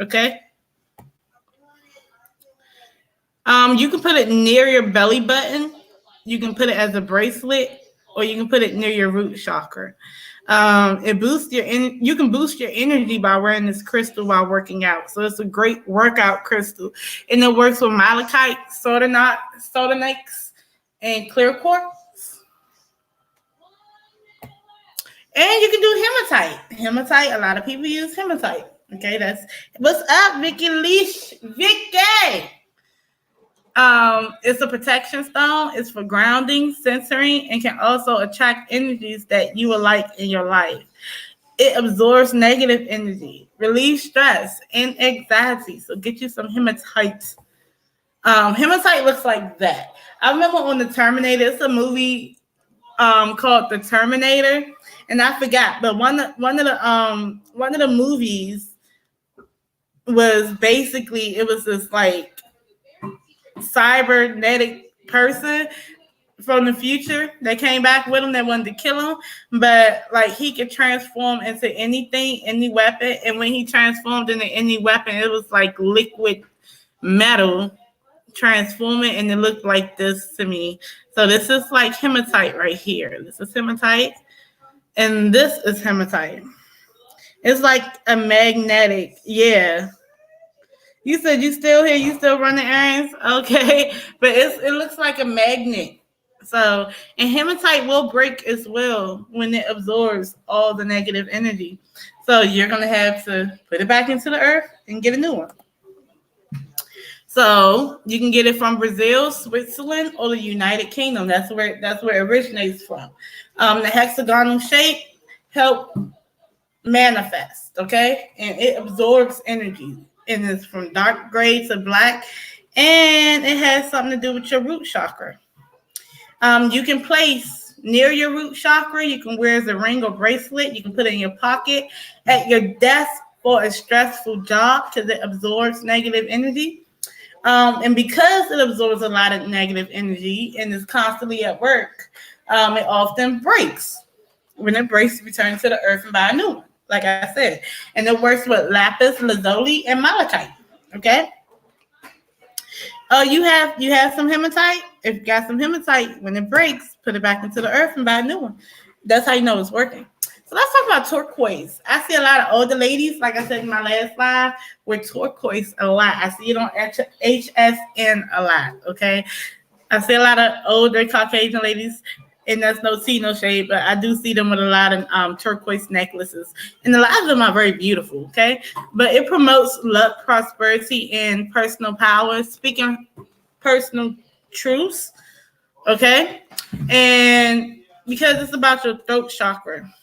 okay? You can put it near your belly button. You can put it as a bracelet, or you can put it near your root chakra. It boosts you can boost your energy by wearing this crystal while working out. So it's a great workout crystal. And it works with malachite, sardonyx, and clear quartz. And you can do hematite. Hematite, a lot of people use hematite. Okay, that's what's up, Vicky Leash. Vicky! It's a protection stone. It's for grounding, censoring, and can also attract energies that you would like in your life. It absorbs negative energy, relieves stress and anxiety. So get you some hematite. Hematite looks like that. I remember on the Terminator, it's a movie called The Terminator, and I forgot, but one of the movies was basically, it was this like cybernetic person from the future that came back with him that wanted to kill him, but like he could transform into anything, any weapon, and when he transformed into any weapon, it was like liquid metal transforming, and it looked like this to me. So this is like hematite right here. This is hematite, and this is hematite. It's like a magnetic, yeah. You said you still here, you still running errands? Okay. But it looks like a magnet. So, and hematite will break as well when it absorbs all the negative energy. So you're going to have to put it back into the earth and get a new one. So you can get it from Brazil, Switzerland, or the United Kingdom. That's where it originates from. The hexagonal shape help manifest, okay? And it absorbs energy. And it's from dark gray to black, and it has something to do with your root chakra. You can place near your root chakra. You can wear as a ring or bracelet. You can put it in your pocket, at your desk for a stressful job, because it absorbs negative energy. And because it absorbs a lot of negative energy and is constantly at work, it often breaks. When it breaks, return to the earth and buy a new one, like I said. And it works with lapis lazuli and malachite. Okay. Oh, you have some hematite? If you got some hematite, when it breaks, put it back into the earth and buy a new one. That's how you know it's working. So let's talk about turquoise. I see a lot of older ladies, like I said in my last live, with turquoise a lot. I see it on HSN a lot, okay? I see a lot of older Caucasian ladies, and that's no tea, no shade, but I do see them with a lot of turquoise necklaces. And a lot of them are very beautiful, okay? But it promotes luck, prosperity, and personal power, speaking personal truths, okay? And because it's about your throat chakra.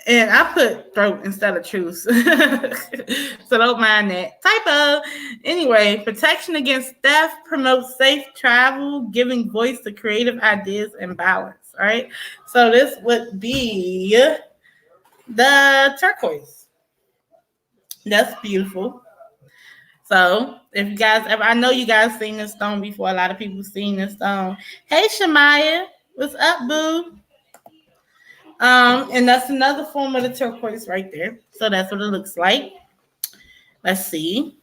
And I put throat instead of truth. So don't mind that. Typo. Anyway, protection against theft, promotes safe travel, giving voice to creative ideas and balance. All right. So this would be the turquoise. That's beautiful. So if you guys ever, I know you guys seen this stone before. A lot of people seen this stone. Hey, Shamaya. What's up, boo? And that's another form of the turquoise right there. So that's what it looks like. Let's see.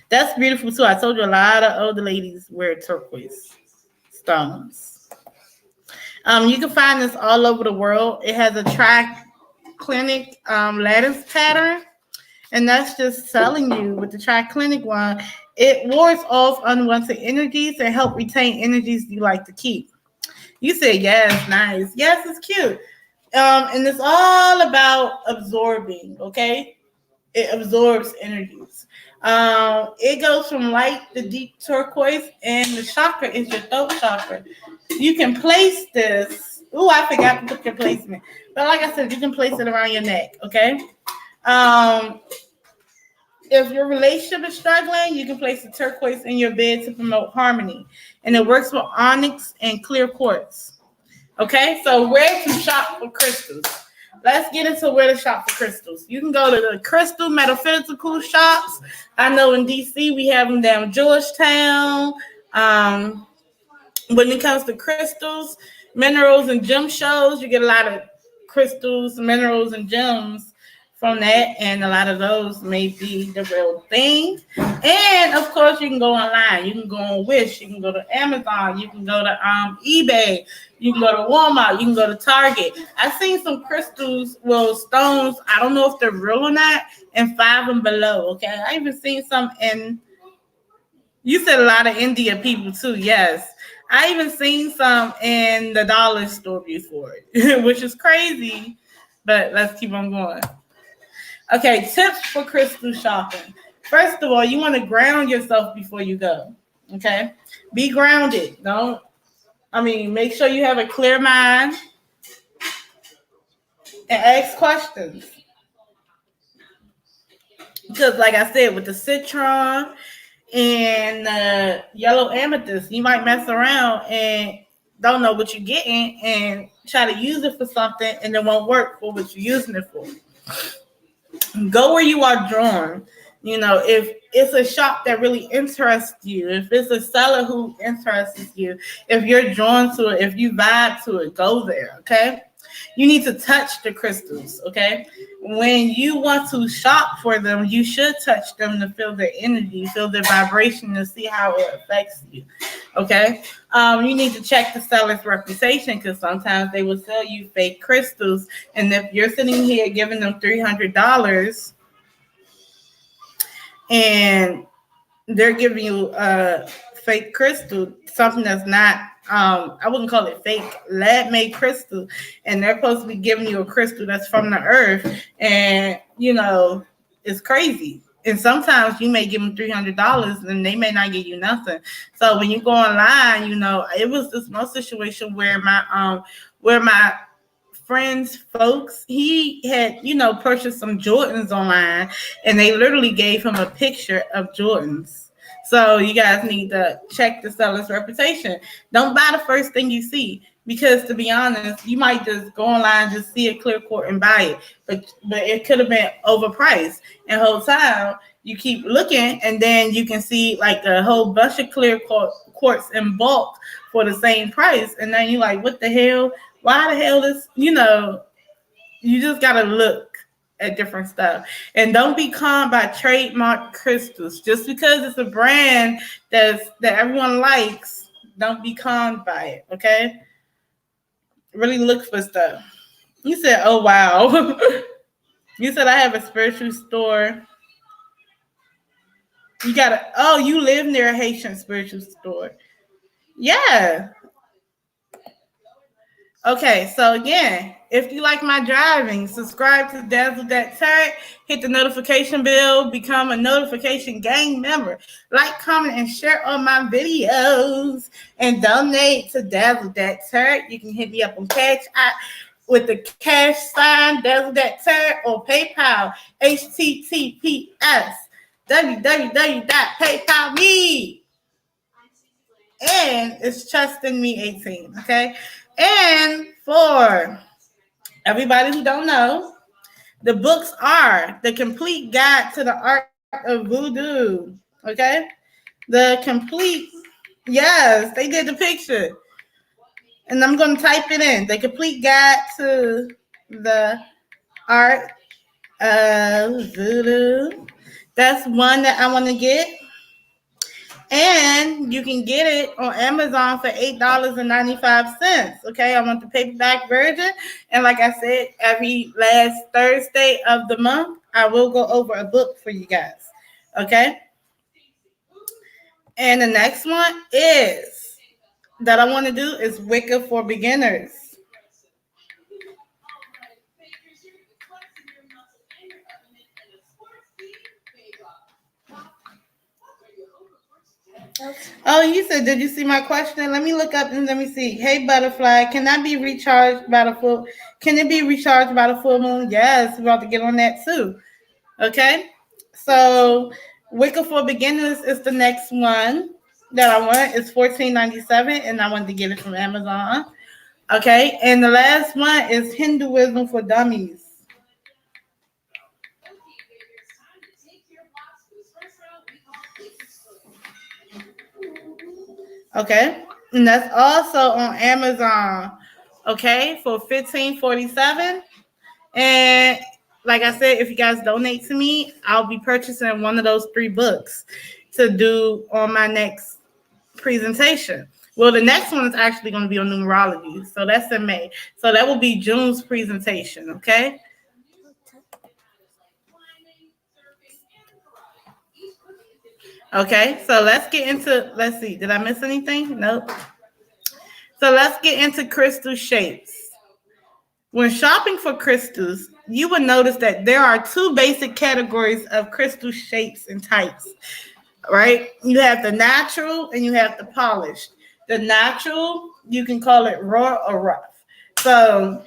That's beautiful too. I told you a lot of older ladies wear turquoise stones. You can find this all over the world. It has a triclinic lattice pattern. And that's just telling you with the triclinic one, it wards off unwanted energies and help retain energies you like to keep. You said yes, nice. Yes, it's cute. And it's all about absorbing, okay? It absorbs energies. It goes from light to deep turquoise, and the chakra is your throat chakra. You can place this. Ooh, I forgot to put your placement. But like I said, you can place it around your neck, okay? Um, if your relationship is struggling, you can place the turquoise in your bed to promote harmony. And it works with onyx and clear quartz. Okay, so where to shop for crystals? Let's get into where to shop for crystals. You can go to the crystal metaphysical shops. I know in DC we have them down Georgetown. When it comes to crystals, minerals, and gem shows, you get a lot of crystals, minerals, and gems from that, and a lot of those may be the real thing. And of course, you can go online. You can go on Wish. You can go to Amazon. You can go to eBay. You can go to Walmart. You can go to Target. I've seen some crystals, well, stones. I don't know if they're real or not, and Five and Below. Okay, I even seen some in. You said a lot of India people too. Yes. I even seen some in the dollar store before, which is crazy, but let's keep on going. Okay, tips for crystal shopping. First of all, you want to ground yourself before you go. Okay, be grounded. Make sure you have a clear mind and ask questions. Because, like I said, with the citron and yellow amethyst, you might mess around and don't know what you're getting and try to use it for something and it won't work for what you're using it for. Go where you are drawn. If it's a shop that really interests you, if it's a seller who interests you, if you're drawn to it, if you vibe to it, go there, okay? You need to touch the crystals, okay? When you want to shop for them, you should touch them to feel their energy, feel their vibration, to see how it affects you, okay? You need to check the seller's reputation because sometimes they will sell you fake crystals. And if you're sitting here giving them $300 and they're giving you a fake crystal, something that's not, I wouldn't call it fake, lab-made crystal, and they're supposed to be giving you a crystal that's from the earth, and, it's crazy. And sometimes you may give them $300 and they may not give you nothing. So when you go online, it was this one situation where my friend's folks, he had, purchased some Jordans online, and they literally gave him a picture of Jordans. So you guys need to check the seller's reputation. Don't buy the first thing you see, because to be honest, you might just go online, just see a clear quartz and buy it, but it could have been overpriced. And the whole time you keep looking, and then you can see like a whole bunch of clear quartz in bulk for the same price, and then you're like, what the hell? Why the hell this? You just gotta look at different stuff, and don't be conned by trademark crystals. Just because it's a brand that everyone likes, don't be conned by it. Okay, really look for stuff. You said, "Oh wow," you said I have a spiritual store. You gotta. Oh, you live near a Haitian spiritual store. Yeah. Okay, so again, if you like my driving, subscribe to Dazzle That Tarot, hit the notification bell, become a notification gang member, like, comment, and share on my videos, and donate to Dazzle That Tarot. You can hit me up on Cash App with the cash sign, Dazzle That Tarot, or PayPal, https://www.paypal.me. And it's Trust in Me 18, okay? And for everybody who don't know, the books are The Complete Guide to the Art of Voodoo, okay? Yes, they did the picture. And I'm going to type it in. The Complete Guide to the Art of Voodoo. That's one that I want to get. And you can get it on Amazon for $8.95. Okay, I want the paperback version. And like I said, every last Thursday of the month, I will go over a book for you guys. Okay. And the next one is that I want to do is Wicca for beginners. Oh, you said, did you see my question? Let me look up and let me see. Hey, butterfly, can I be recharged by the full? Can it be recharged by the full moon? Yes, we're about to get on that too. Okay, so Wicca for beginners is the next one that I want. It's $14.97, and I wanted to get it from Amazon. Okay, and the last one is Hinduism for dummies. Okay, and that's also on Amazon. Okay, for $15.47. And like I said, if you guys donate to me, I'll be purchasing one of those 3 books to do on my next presentation. Well, the next one is actually going to be on numerology. So that's in May. So that will be June's presentation. Okay. Okay. So let's get into, let's see. Did I miss anything? Nope. So let's get into crystal shapes. When shopping for crystals, you will notice that there are 2 basic categories of crystal shapes and types, right? You have the natural and you have the polished. The natural, you can call it raw or rough. So,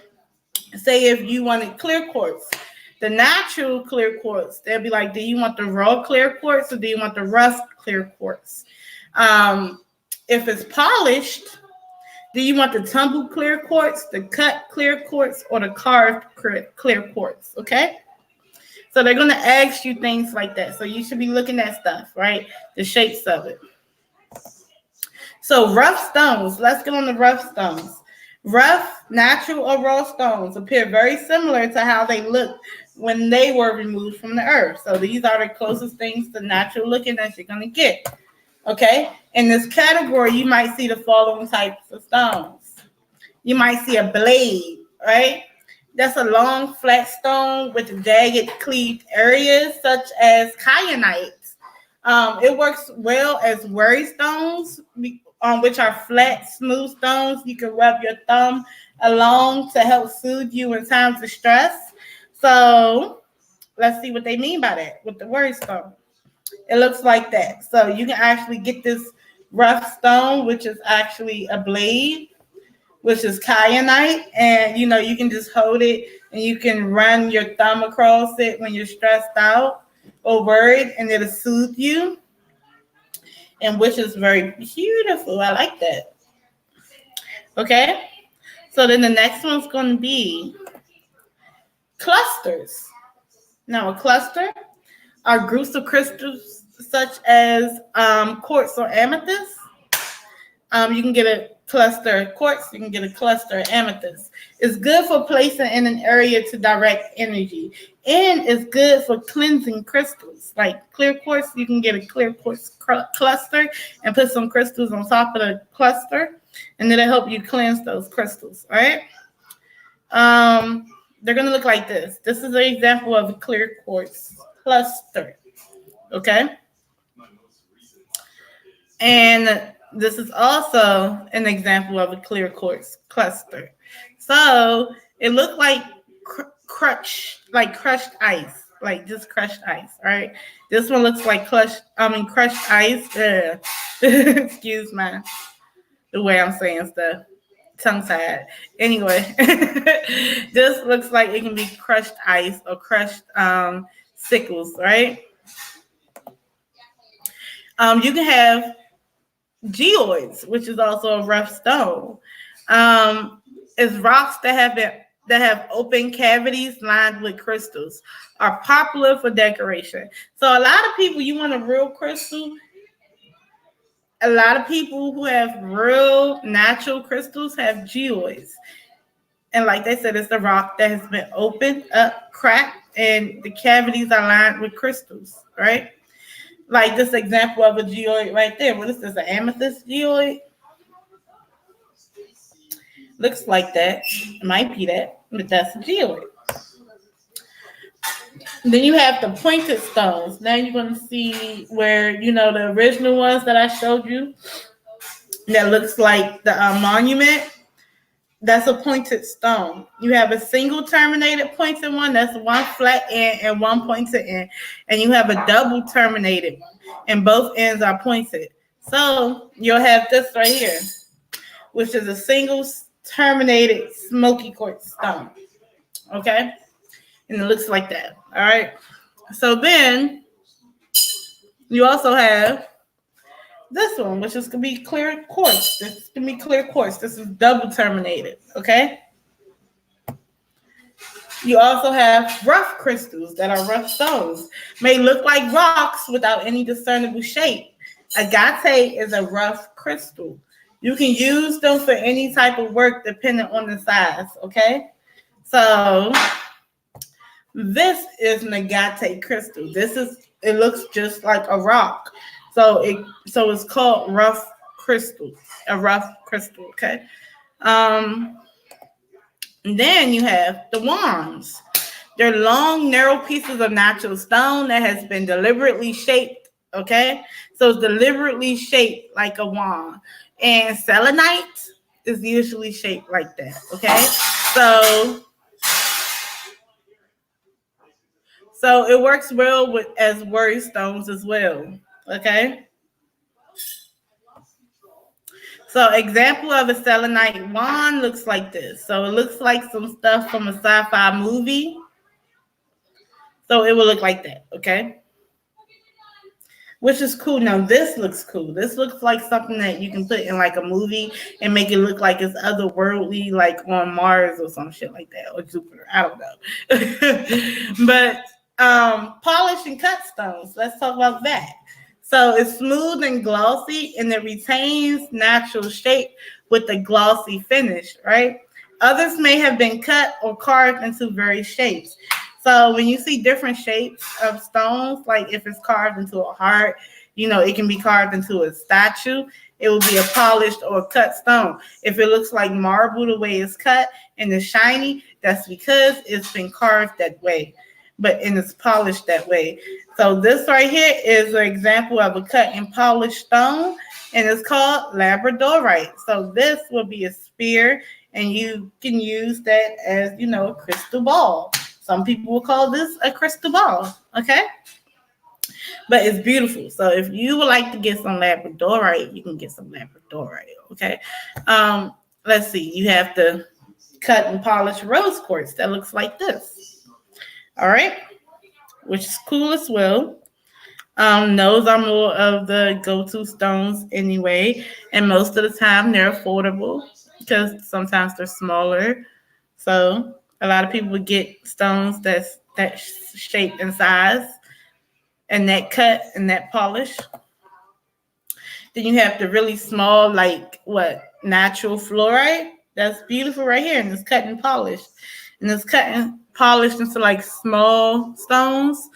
say if you wanted clear quartz, the natural clear quartz, they'll be like, do you want the raw clear quartz or do you want the rough clear quartz? If it's polished, do you want the tumbled clear quartz, the cut clear quartz, or the carved clear quartz? Okay. So they're going to ask you things like that. So you should be looking at stuff, right? The shapes of it. So rough stones. Let's get on the rough stones. Rough, natural, or raw stones appear very similar to how they look when they were removed from the earth. So these are the closest things to natural looking that you're going to get. Okay, in this category, you might see the following types of stones. You might see a blade, right? That's a long, flat stone with jagged, cleaved areas, such as kyanite. It works well as worry stones, which are flat, smooth stones. You can rub your thumb along to help soothe you in times of stress. So let's see what they mean by that with the worry stone. It looks like that. So you can actually get this rough stone, which is actually a blade, which is kyanite. And, you can just hold it and you can run your thumb across it when you're stressed out or worried, and it'll soothe you. And which is very beautiful. I like that. Okay. So then the next one's going to be clusters. Now, a cluster are groups of crystals such as quartz or amethyst. You can get a cluster of quartz, you can get a cluster of amethyst. It's good for placing in an area to direct energy, and it's good for cleansing crystals. Like clear quartz, you can get a clear quartz cluster and put some crystals on top of the cluster, and it'll help you cleanse those crystals, all right? They're going to look like this. This is an example of a clear quartz cluster, okay? And this is also an example of a clear quartz cluster. So it looked like crushed ice, like just crushed ice, right? This one looks like crushed ice. Excuse the way I'm saying stuff. Tongue-tied. Anyway, this looks like it can be crushed ice or crushed sickles, right? You can have geoids, which is also a rough stone. It's rocks that have open cavities lined with crystals, are popular for decoration. So a lot of people, you want a real crystal. A lot of people who have real natural crystals have geoids. And like they said, it's the rock that has been opened up, cracked, and the cavities are lined with crystals, right? Like this example of a geoid right there. What is this? An amethyst geoid? Looks like that. It might be that, but that's a geoid. Then you have the pointed stones. Now you're going to see where, the original ones that I showed you that looks like the monument. That's a pointed stone. You have a single terminated pointed one. That's one flat end and one pointed end. And you have a double terminated one. And both ends are pointed. So you'll have this right here, which is a single terminated smoky quartz stone. Okay? And it looks like that. All right? So then you also have this one, which is going to be clear quartz. This is going to be clear quartz. This is double terminated. Okay? You also have rough crystals that are rough stones. May look like rocks without any discernible shape. Agate is a rough crystal. You can use them for any type of work depending on the size, okay? So this is an agate crystal. It looks just like a rock. So it's called rough crystal, a rough crystal, okay? Then you have the wands. They're long, narrow pieces of natural stone that has been deliberately shaped, okay? So it's deliberately shaped like a wand. And selenite is usually shaped like that, okay? So it works well as worry stones as well, okay? So example of a selenite wand looks like this. So it looks like some stuff from a sci-fi movie. So it will look like that, okay? Which is cool. Now this looks cool. This looks like something that you can put in like a movie and make it look like it's otherworldly, like on Mars or some shit like that, or Jupiter. I don't know. But polished and cut stones. Let's talk about that. So it's smooth and glossy, and it retains natural shape with a glossy finish, right? Others may have been cut or carved into various shapes. So when you see different shapes of stones, like if it's carved into a heart, it can be carved into a statue. It will be a polished or cut stone. If it looks like marble the way it's cut and it's shiny, that's because it's been carved that way, and it's polished that way. So this right here is an example of a cut and polished stone, and it's called labradorite. So this will be a spear, and you can use that as, a crystal ball. Some people will call this a crystal ball, okay? But it's beautiful. So if you would like to get some labradorite, you can get some labradorite, okay? Let's see. You have the cut and polished rose quartz that looks like this, all right? Which is cool as well. Those are more of the go-to stones anyway, and most of the time they're affordable because sometimes they're smaller. So a lot of people would get stones that shape and size and that cut and that polish. Then you have the really small, like natural fluorite. That's beautiful right here, and it's cut and polished. And it's cut and polished into like small stones.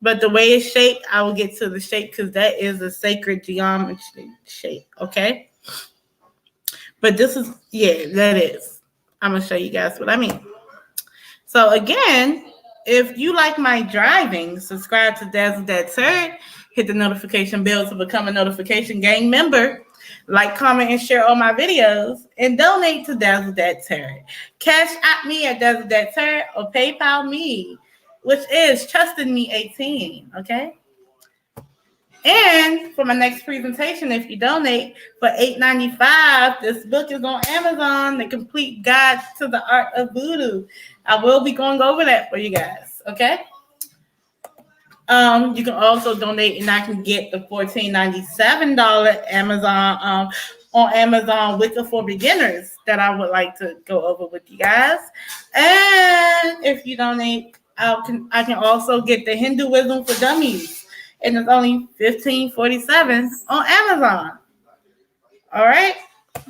But the way it's shaped, I will get to the shape because that is a sacred geometry shape, okay? But that is. I'm going to show you guys what I mean. So again, if you like my driving, subscribe to Dazzle That Tarot. Hit the notification bell to become a notification gang member. Like, comment, and share all my videos. And donate to Dazzle That Tarot. Cash at me at Dazzle That Tarot or PayPal me, which is TrustingMe18, okay? And for my next presentation, if you donate for $8.95, this book is on Amazon, The Complete Guide to the Art of Voodoo. I will be going over that for you guys, okay? You can also donate, and I can get the $14.97 Amazon on Amazon Wicca for Beginners that I would like to go over with you guys. And if you donate, I can also get the Hinduism for Dummies, and it's only $15.47 on Amazon. All right,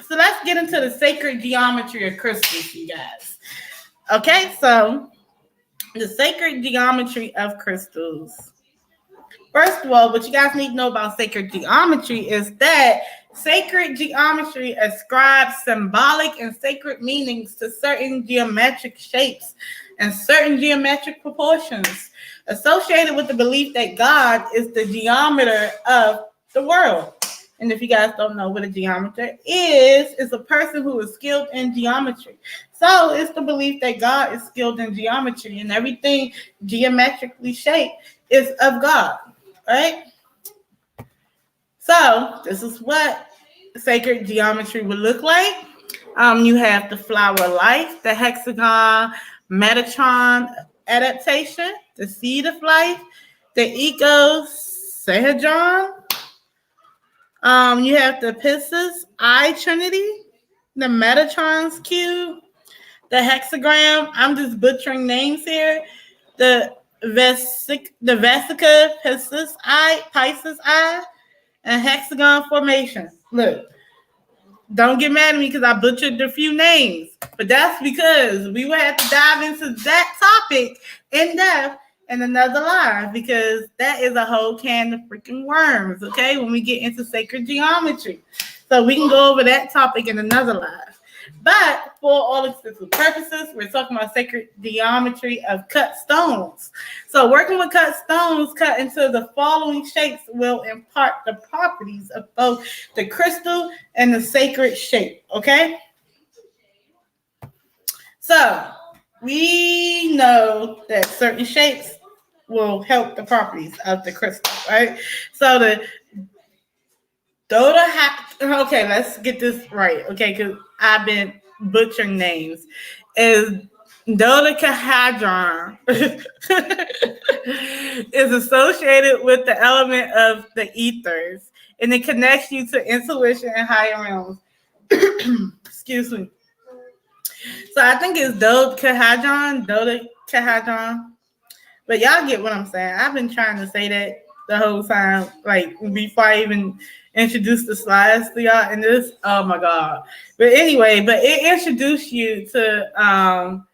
so let's get into the sacred geometry of crystals, you guys. Okay, so the sacred geometry of crystals. First of all, what you guys need to know about sacred geometry is that sacred geometry ascribes symbolic and sacred meanings to certain geometric shapes and certain geometric proportions associated with the belief that God is the geometer of the world. And if you guys don't know what a geometer is, it's a person who is skilled in geometry. So it's the belief that God is skilled in geometry and everything geometrically shaped is of God, right? So this is what sacred geometry would look like. You have the flower of life, the hexagon, Metatron adaptation, the seed of life, the ecosahedron. You have the Pisces I Trinity, the Metatron's cube, the hexagram. I'm just butchering names here. The Vesica Pisces I, and hexagon formation. Look, don't get mad at me because I butchered a few names, but that's because we will have to dive into that topic in depth in another live because that is a whole can of freaking worms, okay, when we get into sacred geometry. So we can go over that topic in another live. But for all intents and purposes, we're talking about sacred geometry of cut stones. So working with cut stones cut into the following shapes will impart the properties of both the crystal and the sacred shape, okay? So we know that certain shapes will help the properties of the crystal, right? So the okay, let's get this right, okay, because I've been butchering names. Is dodecahedron is associated with the element of the ethers, and it connects you to intuition and higher realms. Excuse me. So I think it's dodecahedron, but y'all get what I'm saying. I've been trying to say that the whole time, like before I even introduced the slides to y'all in this. Oh my god! But anyway, but it introduced you to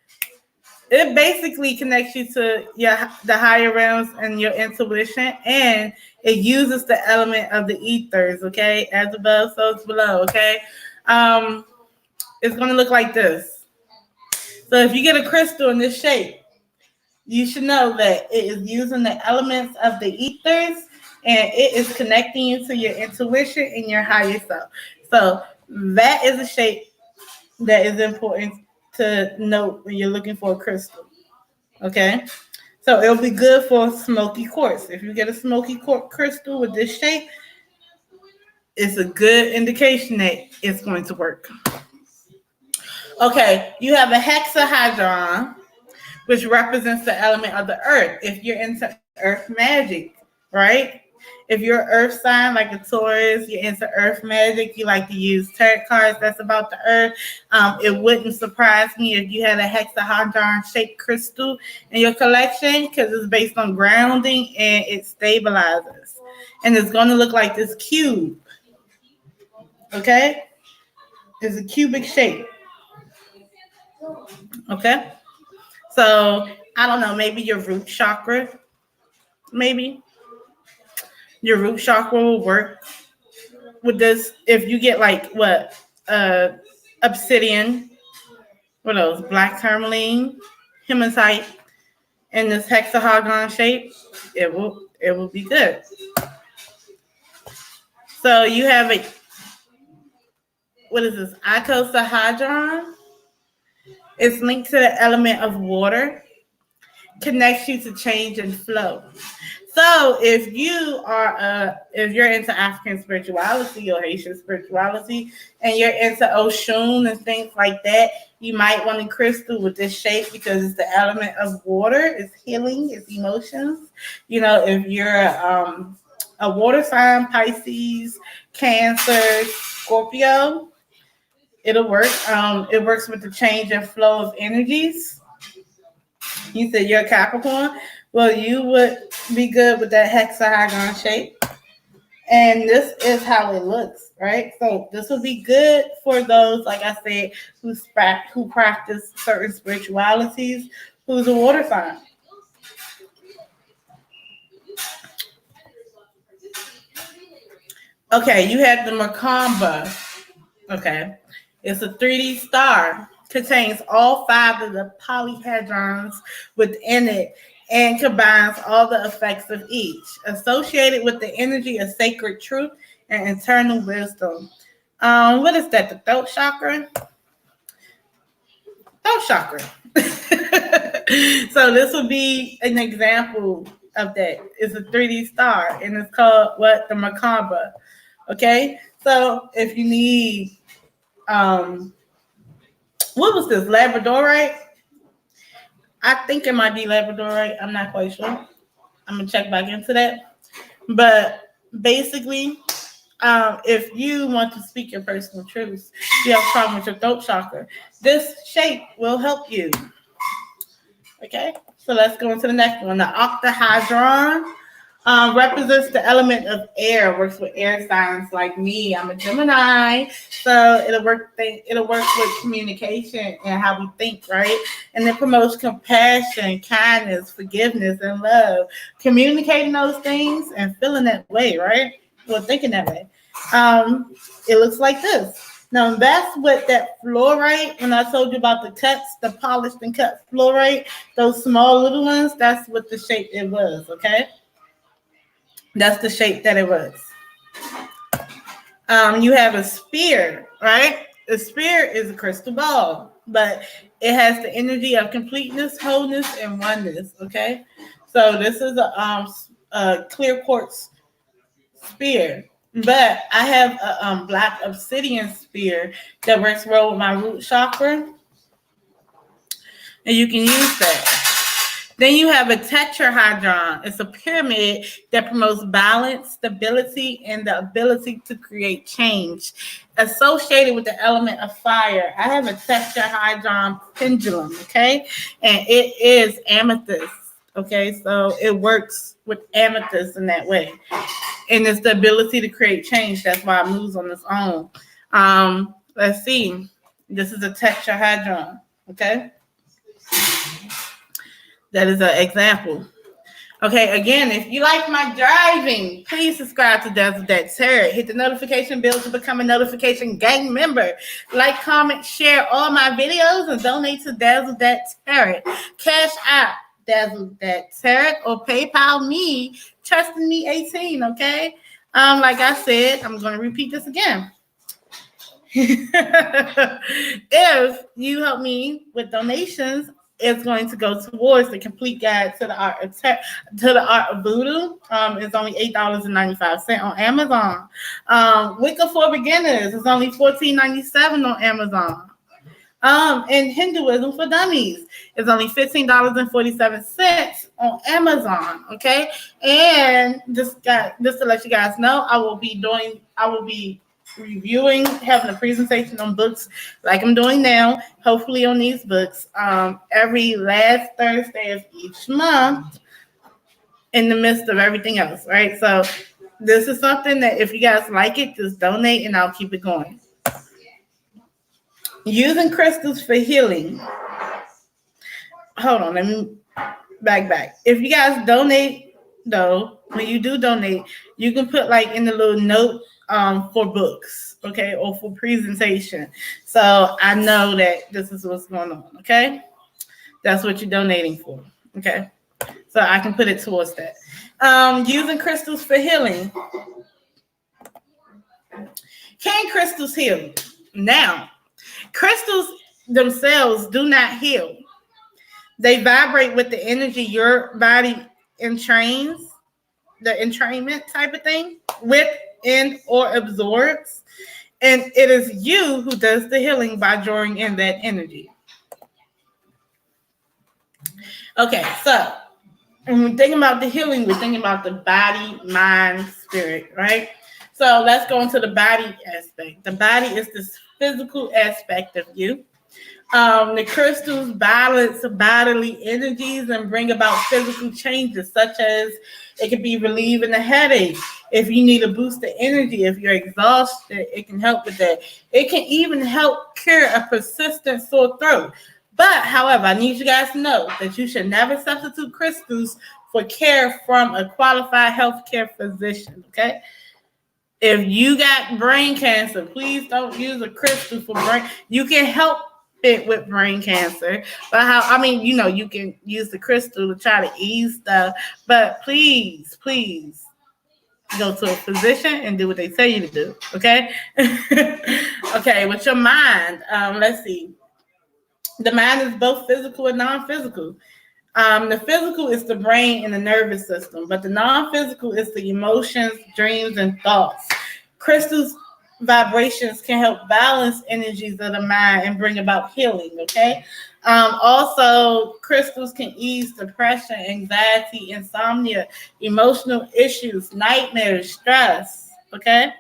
it basically connects you to the higher realms and your intuition, and it uses the element of the ethers. Okay, as above, so it's below. Okay, it's gonna look like this. So if you get a crystal in this shape, you should know that it is using the elements of the ethers and it is connecting you to your intuition and your higher self. So that is a shape that is important to note when you're looking for a crystal. Okay? So it'll be good for smoky quartz. If you get a smoky quartz crystal with this shape, it's a good indication that it's going to work. Okay, you have a hexahedron, which represents the element of the earth. If you're into earth magic, right? If you're an earth sign like a Taurus, you're into earth magic, you like to use tarot cards that's about the earth. It wouldn't surprise me if you had a hexahedron shaped crystal in your collection because it's based on grounding and it stabilizes. And it's going to look like this cube. Okay? It's a cubic shape. Okay? So I don't know, maybe your root chakra, maybe your root chakra will work with this. If you get like what obsidian, what else? Black tourmaline, hematite, in this hexagon shape, it will be good. So you have a what is this? Icosahedron. It's linked to the element of water, connects you to change and flow. So if you're into African spirituality or Haitian spirituality, and you're into Oshun and things like that, you might want a crystal with this shape because it's the element of water. It's healing. It's emotions. You know, if you're a water sign, Pisces, Cancer, Scorpio, it'll work. It works with the change and flow of energies. You said you're a Capricorn. Well, you would be good with that hexagon shape. And this is how it looks, right? So this would be good for those, like I said, who practice certain spiritualities, who's a water sign. Okay, you have the Merkaba. Okay, it's a 3D star. Contains all 5 of the polyhedrons within it and combines all the effects of each, associated with the energy of sacred truth and eternal wisdom. What is that? The throat chakra? Throat chakra. So this would be an example of that. It's a 3D star, and it's called what? The Merkaba. Okay, so if you need what was this? Labradorite? I think it might be Labradorite. I'm not quite sure. I'm gonna check back into that. But basically, if you want to speak your personal truths, you have a problem with your throat chakra, this shape will help you. Okay, so let's go into the next one. The octahedron represents the element of air. Works with air signs like me. I'm a Gemini, so it'll work with communication and how we think, right? And it promotes compassion, kindness, forgiveness, and love. Communicating those things and feeling that way, right? Well, thinking that way. It looks like this. Now that's what that fluorite, when I told you about the cuts, the polished and cut fluorite, those small little ones, that's what the shape it was, okay? That's the shape that it was. You have a spear, right? A spear is a crystal ball, but it has the energy of completeness, wholeness, and oneness, okay? So this is a clear quartz spear. But I have a black obsidian spear that works well with my root chakra, and you can use that. Then you have a tetrahedron. It's a pyramid that promotes balance, stability, and the ability to create change. Associated with the element of fire, I have a tetrahedron pendulum, okay? And it is amethyst, okay? So it works with amethyst in that way. And it's the ability to create change. That's why it moves on its own. Let's see. This is a tetrahedron, okay? That is an example. Okay, again, if you like my driving, please subscribe to dazzledattarot. Hit the notification bell to become a notification gang member. Like, comment, share all my videos, and donate to dazzledattarot. CASHAPP, dazzledattarot, or PayPal me, trusting me 18, okay? Like I said, I'm going to repeat this again. If you help me with donations, it's going to go towards the complete guide to the art of voodoo. It's only $8.95 on Amazon. Wicca for beginners is only $14.97 on Amazon. And Hinduism for dummies is only $15.47 on Amazon. Okay, and just to let you guys know, I will be reviewing, having a presentation on books like I'm doing now, hopefully on these books, every last Thursday of each month in the midst of everything else, right? So this is something that if you guys like it, just donate and I'll keep it going. Using crystals for healing. Hold on, let me back. If you guys donate, though, when you do donate, you can put like in the little note for books, okay, or for presentation. So I know that this is what's going on, okay? That's what you're donating for, okay? So I can put it towards that. Using crystals for healing. Can crystals heal? Now, crystals themselves do not heal. They vibrate with the energy your body entrains, the entrainment type of thing, with and or absorbs. And it is you who does the healing by drawing in that energy. Okay, so when we're thinking about the healing, we're thinking about the body, mind, spirit, right? So let's go into the body aspect. The body is this physical aspect of you. The crystals balance bodily energies and bring about physical changes, such as it could be relieving a headache. If you need a boost of energy, if you're exhausted, it can help with that. It can even help cure a persistent sore throat. But, however, I need you guys to know that you should never substitute crystals for care from a qualified healthcare physician, okay? If you got brain cancer, please don't use a crystal for brain. You can help it with brain cancer, but you can use the crystal to try to ease stuff. But please, please go to a physician and do what they tell you to do. Okay. Okay. With your mind, let's see. The mind is both physical and non-physical. The physical is the brain and the nervous system, but the non-physical is the emotions, dreams, and thoughts. Crystals vibrations can help balance energies of the mind and bring about healing. Okay. Also, crystals can ease depression, anxiety, insomnia, emotional issues, nightmares, stress. Okay.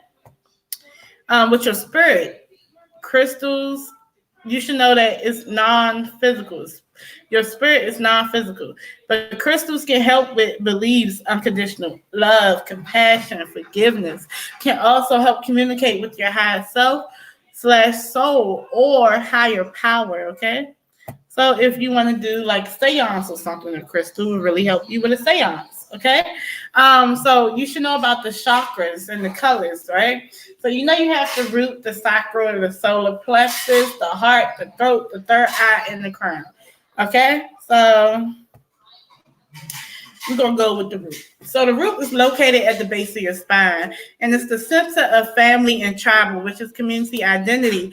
With your spirit, crystals, you should know that it's non-physical. Your spirit is non-physical, but crystals can help with beliefs, unconditional love, compassion, forgiveness. Can also help communicate with your higher self slash soul or higher power. Okay. So if you want to do like seance or something, a crystal will really help you with a seance. Okay. So you should know about the chakras and the colors, right? So you know you have the root, the sacral, the solar plexus, the heart, the throat, the third eye, and the crown. Okay. So we're gonna go with the root. So the root is located at the base of your spine, and it's the center of family and tribal, which is community identity.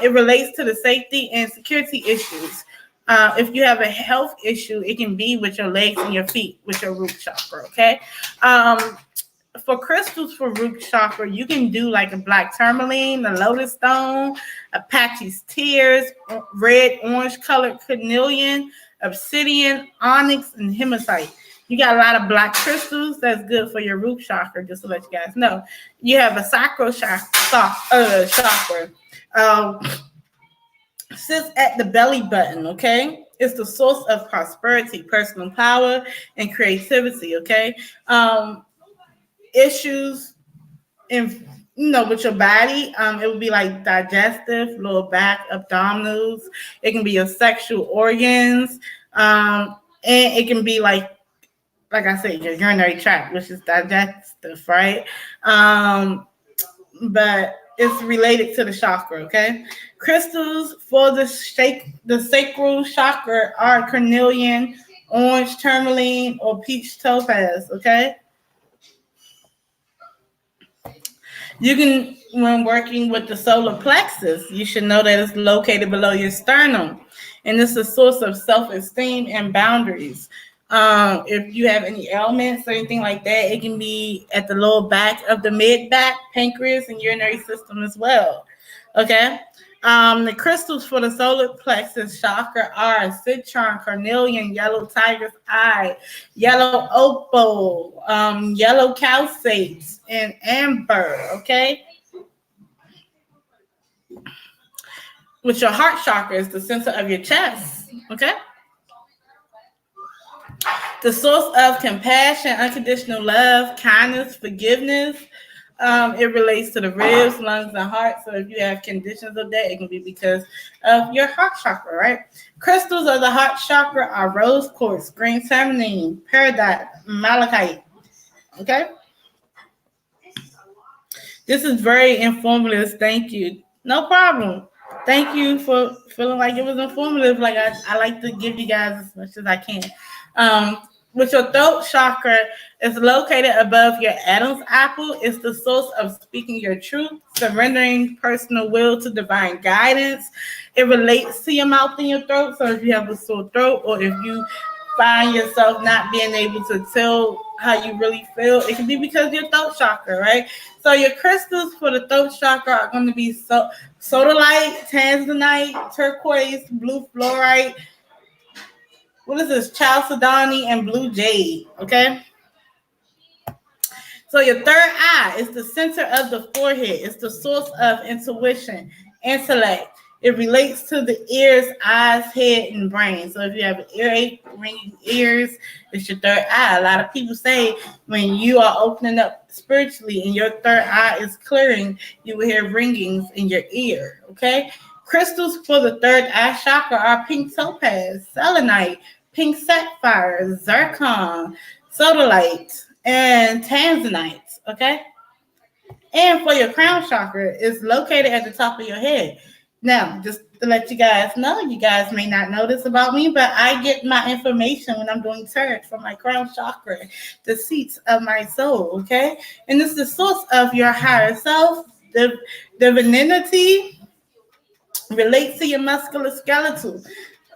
It relates to the safety and security issues. If you have a health issue, it can be with your legs and your feet, with your root chakra. Okay. For crystals for root chakra, you can do like a black tourmaline, a lotus stone, Apache's tears, red, orange colored carnelian, obsidian, onyx, and hematite. You got a lot of black crystals that's good for your root chakra, just to let you guys know. You have a sacral chakra. Um, Sits at the belly button, okay? It's the source of prosperity, personal power, and creativity, okay? Issues in with your body, it would be like digestive, lower back, abdominals. It can be your sexual organs, and it can be like I said, your urinary tract, which is digestive, right? But it's related to the chakra, okay? Crystals for the sacral chakra are carnelian, orange tourmaline, or peach topaz, okay? You can, when working with the solar plexus, you should know that it's located below your sternum, and it's a source of self-esteem and boundaries. If you have any ailments or anything like that, it can be at the lower back of the mid back, pancreas, and urinary system as well. Okay. The crystals for the solar plexus chakra are citron, carnelian, yellow tiger's eye, yellow opal, yellow calcite, and amber. Okay. Which your heart chakra is the center of your chest. Okay. The source of compassion, unconditional love, kindness, forgiveness. It relates to the ribs, lungs, and heart. So if you have conditions of that, it can be because of your heart chakra, right? Crystals of the heart chakra are rose quartz, green tourmaline, peridot, malachite. Okay? This is very informative. Thank you. No problem. Thank you for feeling like it was informative. Like I like to give you guys as much as I can. With your throat chakra, it's located above your Adam's apple. It's the source of speaking your truth, surrendering personal will to divine guidance. It relates to your mouth and your throat. So if you have a sore throat, or if you find yourself not being able to tell how you really feel, it can be because of your throat chakra, right? So your crystals for the throat chakra are going to be sodalite, tanzanite, turquoise, blue fluorite. What is this? Chalcedony and blue jade. Okay. So your third eye is the center of the forehead. It's the source of intuition, intellect. It relates to the ears, eyes, head, and brain. So if you have an earache, ringing ears, it's your third eye. A lot of people say when you are opening up spiritually and your third eye is clearing, you will hear ringings in your ear. Okay. Crystals for the third eye chakra are pink topaz, selenite, pink sapphire, zircon, sodalite, and tanzanite. Okay. And for your crown chakra, it's located at the top of your head. Now, just to let you guys know, you guys may not know this about me, but I get my information when I'm doing tarot from my crown chakra, the seats of my soul, okay? And it's the source of your higher self. The divinity relates to your muscular skeletal.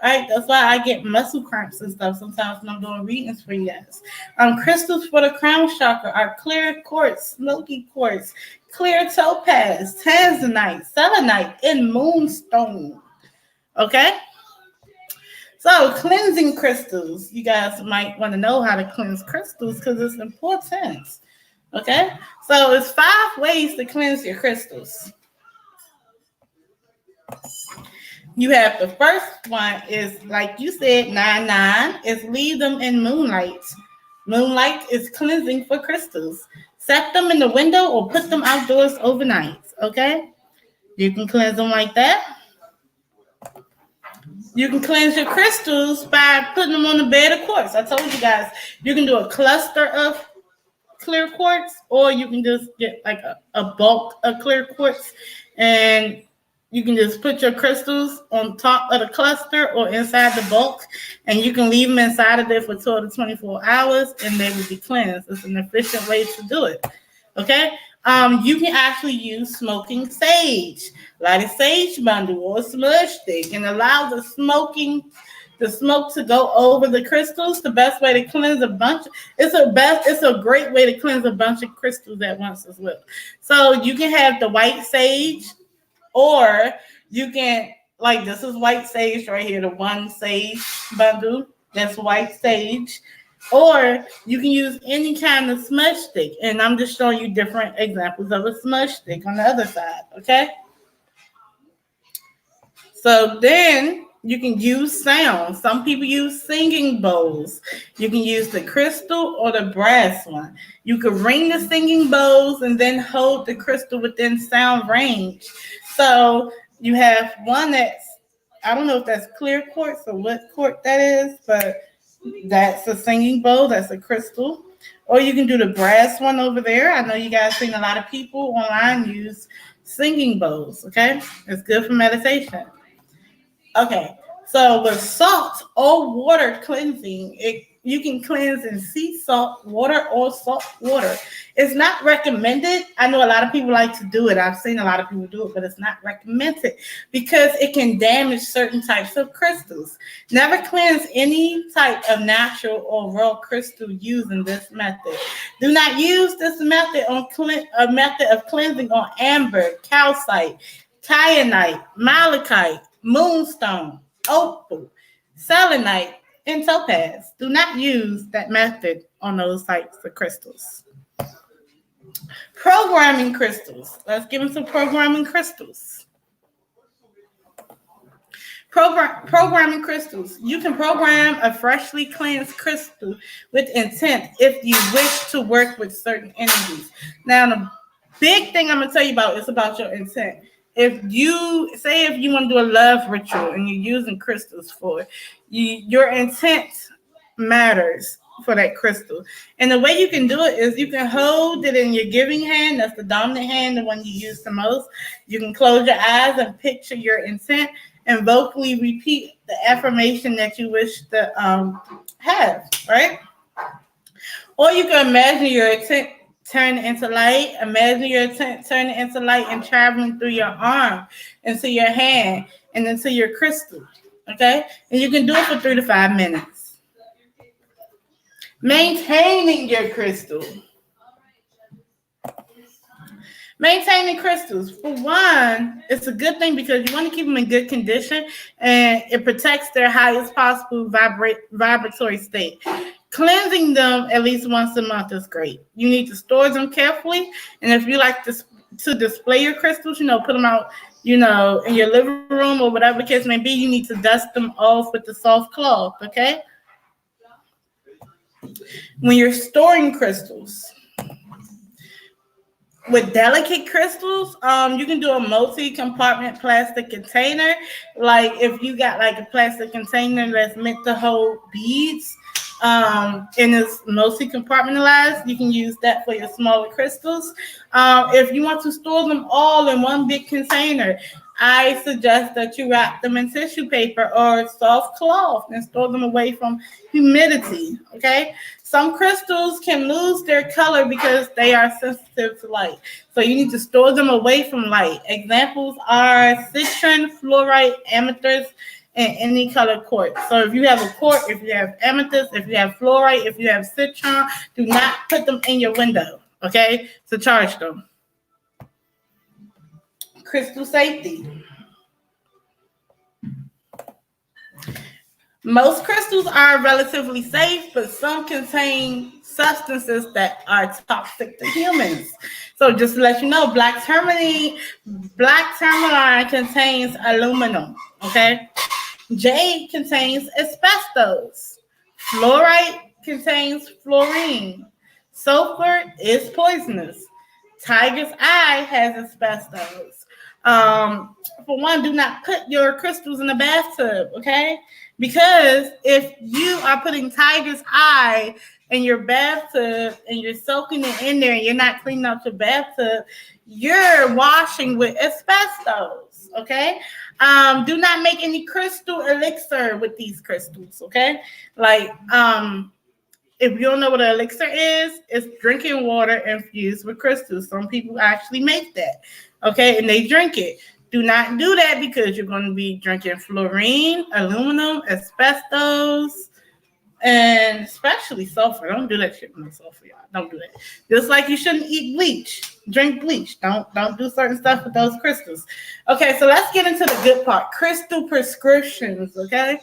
Right, that's why I get muscle cramps and stuff sometimes when I'm doing readings for you guys. Crystals for the crown chakra are clear quartz, smoky quartz, clear topaz, tanzanite, selenite, and moonstone. Okay, so cleansing crystals. You guys might want to know how to cleanse crystals because it's important. Okay, so it's 5 ways to cleanse your crystals. You have the first one is, like you said, 9-9, is leave them in moonlight. Moonlight is cleansing for crystals. Set them in the window or put them outdoors overnight, okay? You can cleanse them like that. You can cleanse your crystals by putting them on a bed of quartz. I told you guys, you can do a cluster of clear quartz, or you can just get like a bulk of clear quartz, and you can just put your crystals on top of the cluster or inside the bulk, and you can leave them inside of there for 12 to 24 hours, and they will be cleansed. It's an efficient way to do it. Okay? You can actually use smoking sage, light a sage bundle or a smudge stick, and allow the smoke to go over the crystals. The best way to cleanse a bunch. It's a great way to cleanse a bunch of crystals at once as well. So you can have the white sage. Or you can, like, this is white sage right here, the one sage bundle. That's white sage. Or you can use any kind of smudge stick. And I'm just showing you different examples of a smudge stick on the other side, okay? So then you can use sound. Some people use singing bowls. You can use the crystal or the brass one. You can ring the singing bowls and then hold the crystal within sound range. So you have one that's, I don't know if that's clear quartz or what quartz that is, but that's a singing bowl. That's a crystal. Or you can do the brass one over there. I know you guys seen a lot of people online use singing bowls, okay? It's good for meditation. Okay, so with salt or water cleansing, you can cleanse in sea salt water or salt water. It's not recommended. I know a lot of people like to do it. I've seen a lot of people do it, but it's not recommended because it can damage certain types of crystals. Never cleanse any type of natural or raw crystal using this method. Do not use this method on a method of cleansing on amber, calcite, kyanite, malachite, moonstone, opal, selenite, and topaz. Do not use that method on those types of crystals. Programming crystals. Let's give them some programming crystals. Programming crystals. You can program a freshly cleansed crystal with intent if you wish to work with certain energies. Now, the big thing I'm going to tell you about is about your intent. If you want to do a love ritual and you're using crystals for it, your intent matters for that crystal. And the way you can do it is you can hold it in your giving hand. That's the dominant hand, the one you use the most. You can close your eyes and picture your intent and vocally repeat the affirmation that you wish to have, right? Or you can imagine your intent turn into light. Imagine your intent turning into light and traveling through your arm, into your hand, and into your crystal. Okay? And you can do it for 3 to 5 minutes. Maintaining your crystal. Maintaining crystals. For one, it's a good thing because you want to keep them in good condition and it protects their highest possible vibratory state. Cleansing them at least once a month is great. You need to store them carefully. And if you like to display your crystals, put them out, in your living room or whatever the case may be, you need to dust them off with the soft cloth, okay? When you're storing crystals, with delicate crystals, you can do a multi-compartment plastic container. Like if you got like a plastic container that's meant to hold beads, and it's mostly compartmentalized. You can use that for your smaller crystals. If you want to store them all in one big container, I suggest that you wrap them in tissue paper or soft cloth and store them away from humidity. Okay. Some crystals can lose their color because they are sensitive to light. So you need to store them away from light. Examples are citron, fluorite, amethyst, and any color quartz. So if you have a quartz, if you have amethyst, if you have fluorite, if you have citron, do not put them in your window, okay, to charge them. Crystal safety. Most crystals are relatively safe, but some contain substances that are toxic to humans. So just to let you know, black tourmaline contains aluminum, okay? Jade contains asbestos. Fluorite contains fluorine. Sulfur is poisonous. Tiger's eye has asbestos. For one, do not put your crystals in a bathtub, okay? Because if you are putting tiger's eye in your bathtub and you're soaking it in there and you're not cleaning out your bathtub, you're washing with asbestos, okay? Do not make any crystal elixir with these crystals, okay? Like, if you don't know what an elixir is, it's drinking water infused with crystals. Some people actually make that, okay? And they drink it. Do not do that because you're going to be drinking fluorine, aluminum, asbestos, and especially sulfur. Don't do that shit with no sulfur, y'all. Don't do that. Just like you shouldn't eat bleach. Drink bleach. Don't do certain stuff with those crystals. Okay, so let's get into the good part. Crystal prescriptions, okay?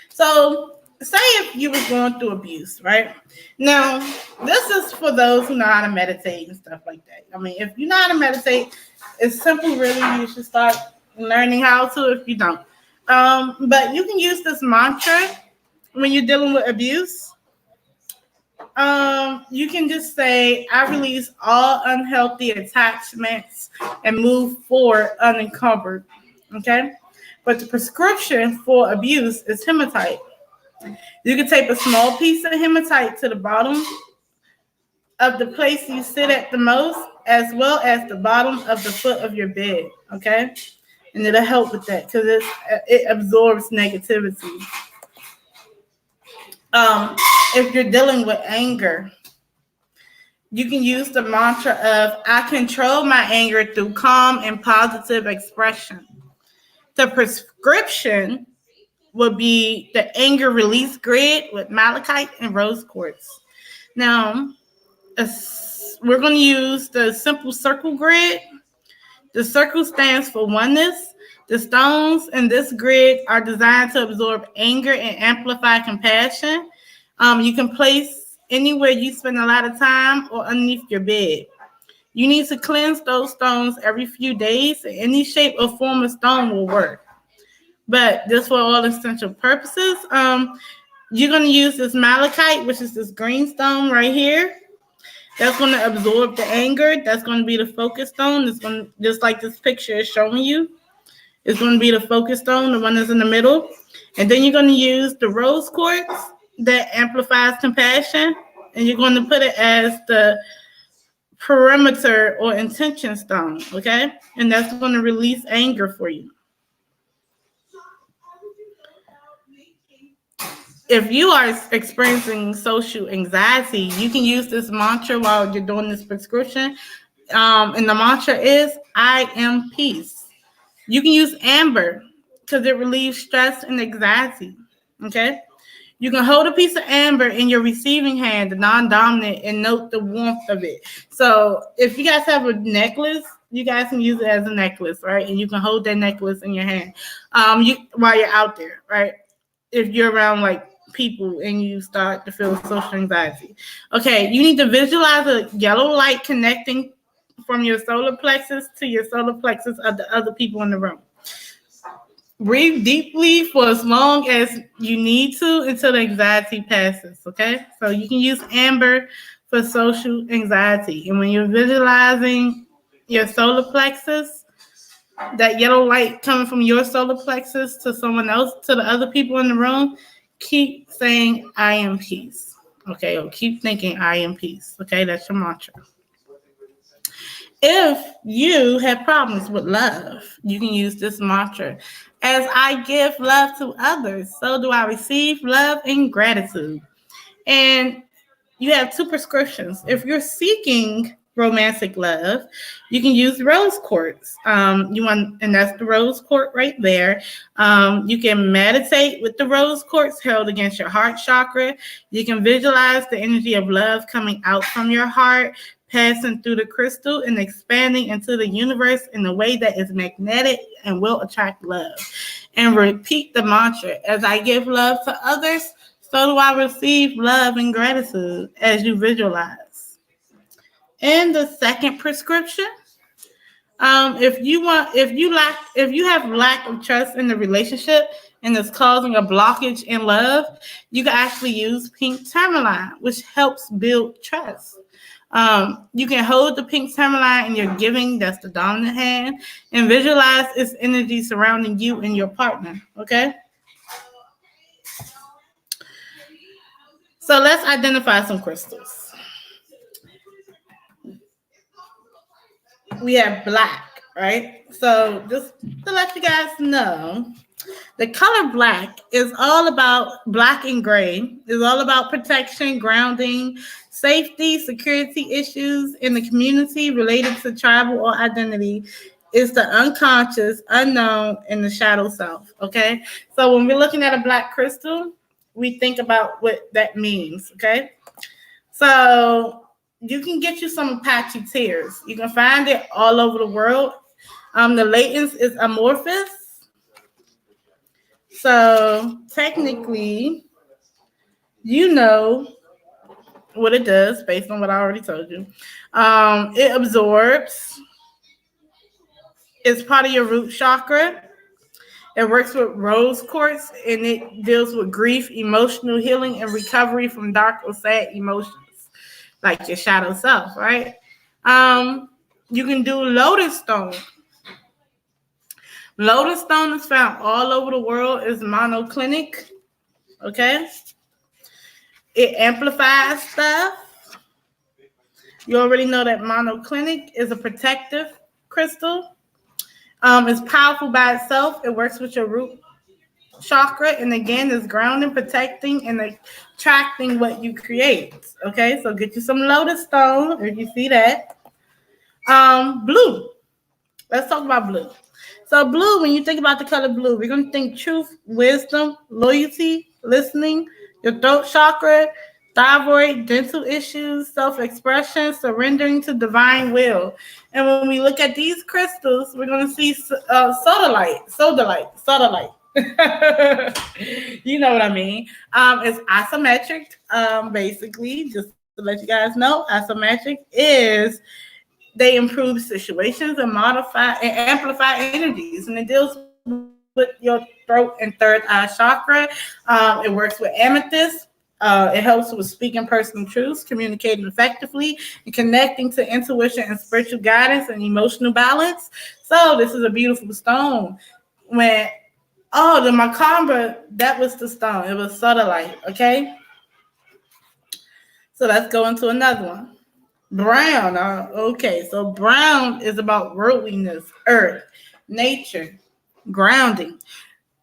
So say if you was going through abuse, right? Now, this is for those who know how to meditate and stuff like that. I mean, if you know how to meditate, it's simple, really. You should start learning how to if you don't. But you can use this mantra when you're dealing with abuse. You can just say, I release all unhealthy attachments and move forward unencumbered. Okay? But the prescription for abuse is hematite. You can take a small piece of hematite to the bottom of the place you sit at the most, as well as the bottom of the foot of your bed, okay? And it'll help with that because it absorbs negativity. If you're dealing with anger, you can use the mantra of, I control my anger through calm and positive expression. The prescription would be the anger release grid with malachite and rose quartz. Now, we're going to use the simple circle grid. The circle stands for oneness. The stones in this grid are designed to absorb anger and amplify compassion. You can place anywhere you spend a lot of time or underneath your bed. You need to cleanse those stones every few days. Any shape or form of stone will work. But just for all essential purposes, you're going to use this malachite, which is this green stone right here. That's going to absorb the anger. That's going to be the focus stone. It's going to, just like this picture is showing you. It's going to be the focus stone, the one that's in the middle. And then you're going to use the rose quartz that amplifies compassion. And you're going to put it as the perimeter or intention stone, okay? And that's going to release anger for you. If you are experiencing social anxiety, you can use this mantra while you're doing this prescription. And the mantra is, I am peace. You can use amber because it relieves stress and anxiety. Okay? You can hold a piece of amber in your receiving hand, the non-dominant, and note the warmth of it. So if you guys have a necklace, you guys can use it as a necklace, right? And you can hold that necklace in your hand while you're out there, right? If you're around like people and you start to feel social anxiety. Okay, you need to visualize a yellow light connecting from your solar plexus to your solar plexus of the other people in the room. Breathe deeply for as long as you need to until the anxiety passes, okay? So you can use amber for social anxiety. And when you're visualizing your solar plexus, that yellow light coming from your solar plexus to someone else, to the other people in the room, keep saying I am peace. Okay, or keep thinking I am peace. Okay, that's your mantra. If you have problems with love, you can use this mantra. As I give love to others, so do I receive love and gratitude. And you have two prescriptions. If you're seeking romantic love, you can use rose quartz. And that's the rose quartz right there. You can meditate with the rose quartz held against your heart chakra. You can visualize the energy of love coming out from your heart, passing through the crystal and expanding into the universe in a way that is magnetic and will attract love. And repeat the mantra: as I give love to others, so do I receive love and gratitude, as you visualize. And the second prescription, if you have lack of trust in the relationship and it's causing a blockage in love, you can actually use pink tourmaline, which helps build trust. You can hold the pink tourmaline in your giving, that's the dominant hand, and visualize its energy surrounding you and your partner. Okay. So let's identify some crystals. We have black, right? So just to let you guys know, the color black is all about black and gray. It's all about protection, grounding, safety, security issues in the community related to tribal or identity. It's the unconscious, unknown, and the shadow self. Okay. So when we're looking at a black crystal, we think about what that means. Okay. So you can get you some Apache tears. You can find it all over the world. The latence is amorphous. So technically, you know what it does based on what I already told you. It absorbs. It's part of your root chakra. It works with rose quartz, and it deals with grief, emotional healing, and recovery from dark or sad emotions, like your shadow self, right? You can do lotus stone. Lotus stone is found all over the world. It's monoclinic. Okay. It amplifies stuff. You already know that monoclinic is a protective crystal. It's powerful by itself. It works with your root chakra, and again, it's grounding, protecting, and attracting what you create. Okay, so get you some lotus stone if you see that. Blue. Let's talk about blue. So blue, when you think about the color blue, we're going to think truth, wisdom, loyalty, listening, your throat chakra, thyroid, dental issues, self-expression, surrendering to divine will. And when we look at these crystals, we're going to see sodalite. You know what I mean. It's isometric, basically, just to let you guys know. Isometric is they improve situations and modify and amplify energies, and it deals with your throat and third eye chakra. It works with amethyst. It helps with speaking personal truths, communicating effectively, and connecting to intuition and spiritual guidance and emotional balance. So this is a beautiful stone. The macabre, that was the stone. It was sodalite, okay? So let's go into another one. Brown. Okay, so brown is about worldliness, earth, nature, grounding.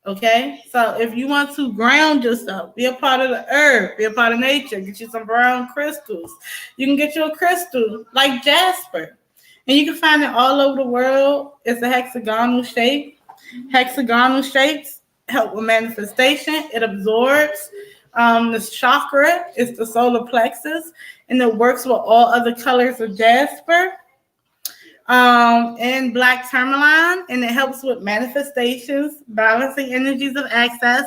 Okay, so if you want to ground yourself, be a part of the earth, be a part of nature, get you some brown crystals. You can get you a crystal like jasper, and you can find it all over the world. It's a hexagonal shape. Hexagonal shapes help with manifestation. It absorbs. The chakra is the solar plexus, and it works with all other colors of jasper. And black tourmaline, and it helps with manifestations, balancing energies of access,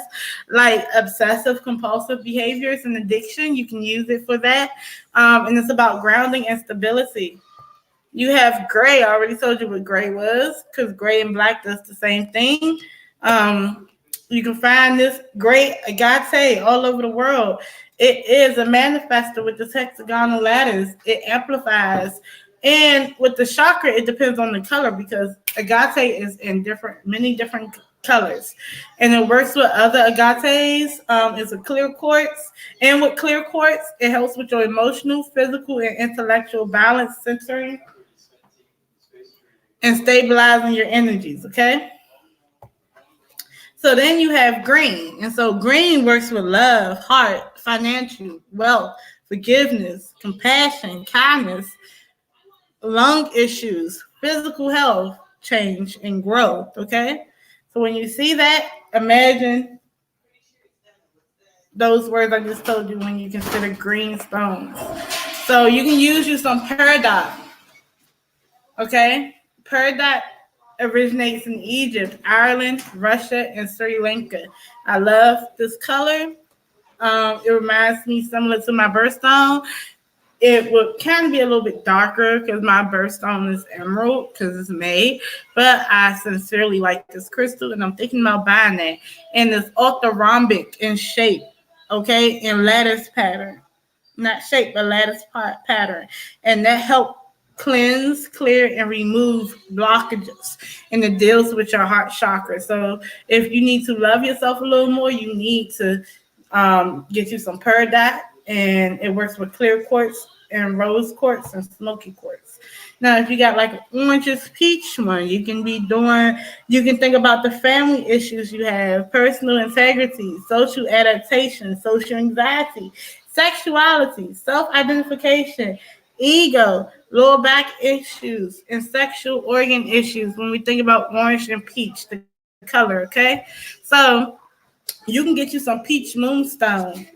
like obsessive compulsive behaviors and addiction. You can use it for that. And it's about grounding and stability. You have gray. I already told you what gray was, because gray and black does the same thing. You can find this gray agate all over the world. It is a manifester with this hexagonal lattice. It amplifies. And with the chakra, it depends on the color, because agate is in many different colors. And it works with other agates. It's a clear quartz. And with clear quartz, it helps with your emotional, physical, and intellectual balance, centering and stabilizing your energies, okay? So then you have green. And so green works with love, heart, financial, wealth, forgiveness, compassion, kindness, lung issues, physical health, change, and growth, okay? So when you see that, imagine those words I just told you when you consider green stones. So you can use some peridot, okay? Peridot originates in Egypt, Ireland, Russia, and Sri Lanka. I love this color. It reminds me similar to my birthstone. It would kind of be a little bit darker because my birthstone is emerald because it's made. But I sincerely like this crystal, and I'm thinking about buying that. And it's orthorhombic in shape, okay, in lattice pattern. Not shape, but lattice pattern. And that helps cleanse, clear, and remove blockages. And it deals with your heart chakra. So if you need to love yourself a little more, you need to get you some peridot, and it works with clear quartz and rose quartz and smoky quartz. Now, if you got like an oranges peach one, you can think about the family issues you have, personal integrity, social adaptation, social anxiety, sexuality, self-identification, ego, lower back issues, and sexual organ issues when we think about orange and peach, the color, okay? So you can get you some peach moonstone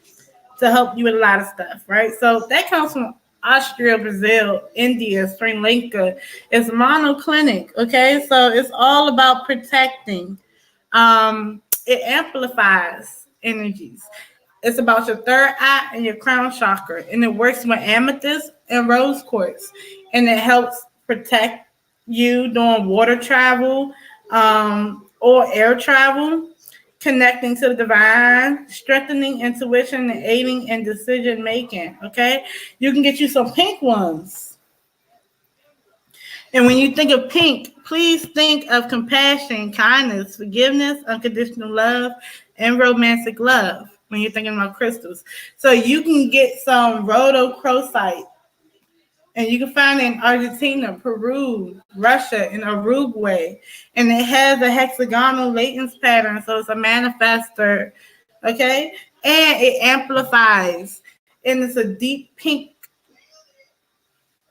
to help you with a lot of stuff, right? So that comes from Austria, Brazil, India, Sri Lanka. It's monoclinic, okay? So it's all about protecting. It amplifies energies. It's about your third eye and your crown chakra, and it works with amethyst and rose quartz, and it helps protect you during water travel or air travel, connecting to the divine, strengthening intuition, and aiding in decision making. Okay, you can get you some pink ones. And when you think of pink, please think of compassion, kindness, forgiveness, unconditional love, and romantic love when you're thinking about crystals. So you can get some rhodochrosite, and you can find it in Argentina, Peru, Russia, and Uruguay. And it has a hexagonal latence pattern, so it's a manifester, okay? And it amplifies, and it's a deep pink.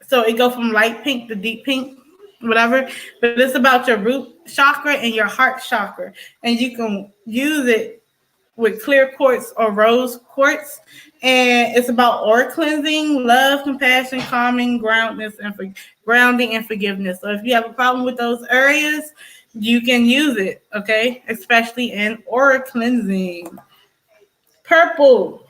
So it goes from light pink to deep pink, whatever. But it's about your root chakra and your heart chakra. And you can use it with clear quartz or rose quartz. And it's about aura cleansing, love, compassion, calming, grounding, and forgiveness. So if you have a problem with those areas, you can use it, okay? Especially in aura cleansing. Purple.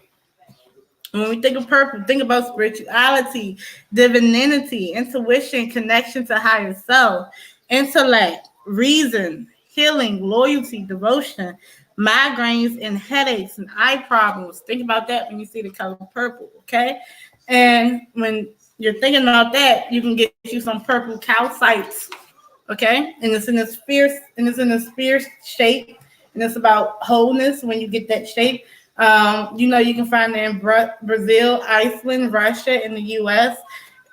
When we think of purple, think about spirituality, divinity, intuition, connection to higher self, intellect, reason, healing, loyalty, devotion, migraines and headaches and eye problems. Think about that when you see the color purple, okay? And when you're thinking about that, you can get you some purple calcites, okay? And it's in a sphere shape, and it's about wholeness when you get that shape. You can find it in Brazil, Iceland, Russia, and the U.S.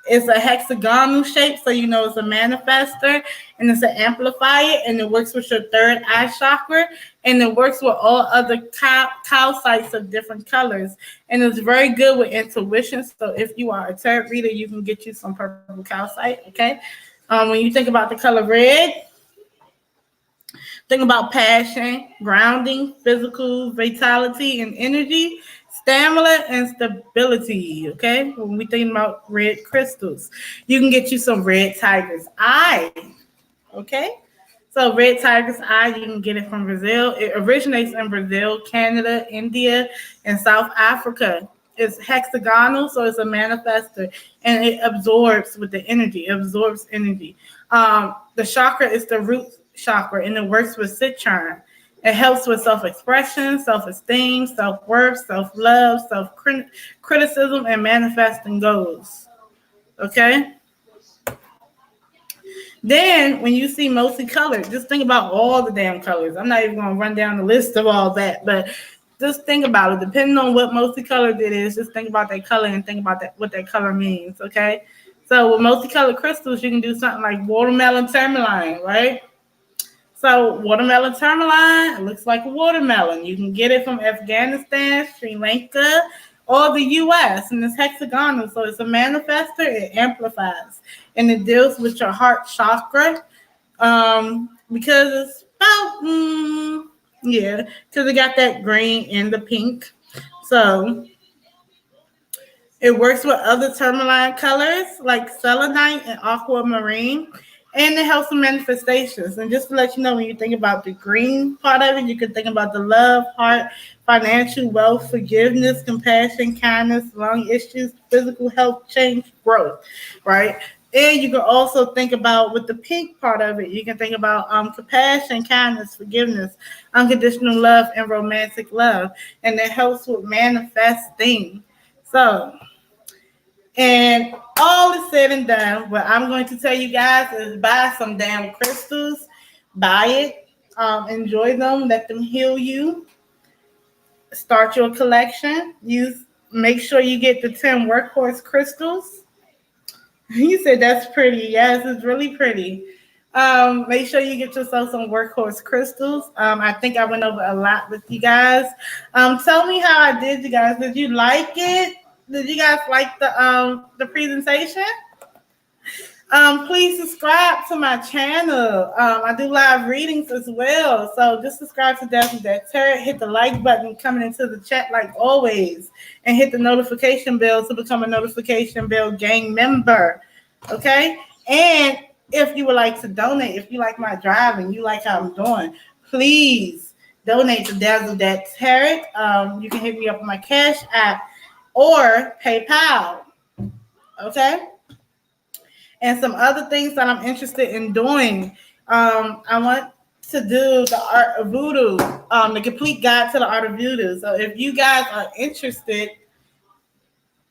It's a hexagonal shape, so it's a manifester, and it's an amplifier, and it works with your third eye chakra, and it works with all other calcites of different colors, and it's very good with intuition. So if you are a tarot reader, you can get you some purple calcite, okay? When you think about the color red, think about passion, grounding, physical vitality and energy, stamina and stability. Okay, when we thinking about red crystals, you can get you some red tiger's eye. Okay, so red tiger's eye, you can get it from Brazil. It originates in Brazil, Canada, India, and South Africa. It's hexagonal, so it's a manifester, and it absorbs with the energy. It absorbs energy. The chakra is the root chakra, and it works with citron. It helps with self-expression, self-esteem, self-worth, self-love, self-criticism, and manifesting goals. Okay? Then when you see multicolored, just think about all the damn colors. I'm not even going to run down the list of all that, but just think about it. Depending on what multicolored it is, just think about that color and think about that what that color means, okay? So with multicolored crystals, you can do something like watermelon tourmaline, right? So watermelon tourmaline, it looks like a watermelon. You can get it from Afghanistan, Sri Lanka, or the U.S. and it's hexagonal. So it's a manifester. It amplifies and it deals with your heart chakra. Because it's about yeah, because it got that green and the pink. So it works with other tourmaline colors like selenite and aquamarine, and it helps with manifestations. And just to let you know, when you think about the green part of it, you can think about the love, heart, financial wealth, forgiveness, compassion, kindness, lung issues, physical health, change, growth, right? And you can also think about with the pink part of it, you can think about compassion, kindness, forgiveness, unconditional love, and romantic love. And it helps with manifesting. So and all is said and done, what I'm going to tell you guys is buy some damn crystals. Buy it. Enjoy them. Let them heal you. Start your collection. Make sure you get the 10 workhorse crystals. You said that's pretty. Yes, it's really pretty. Make sure you get yourself some workhorse crystals. I think I went over a lot with you guys. Tell me how I did, you guys. Did you like it? Did you guys like the presentation? Please subscribe to my channel. I do live readings as well. So just subscribe to Dazzle That Tarot. Hit the like button coming into the chat like always. And hit the notification bell to become a notification bell gang member. Okay? And if you would like to donate, if you like my driving, you like how I'm doing, please donate to Dazzle That Tarot. You can hit me up on my Cash App or PayPal. Okay? And some other things that I'm interested in doing. I want to do the art of voodoo, the complete guide to the art of voodoo. So if you guys are interested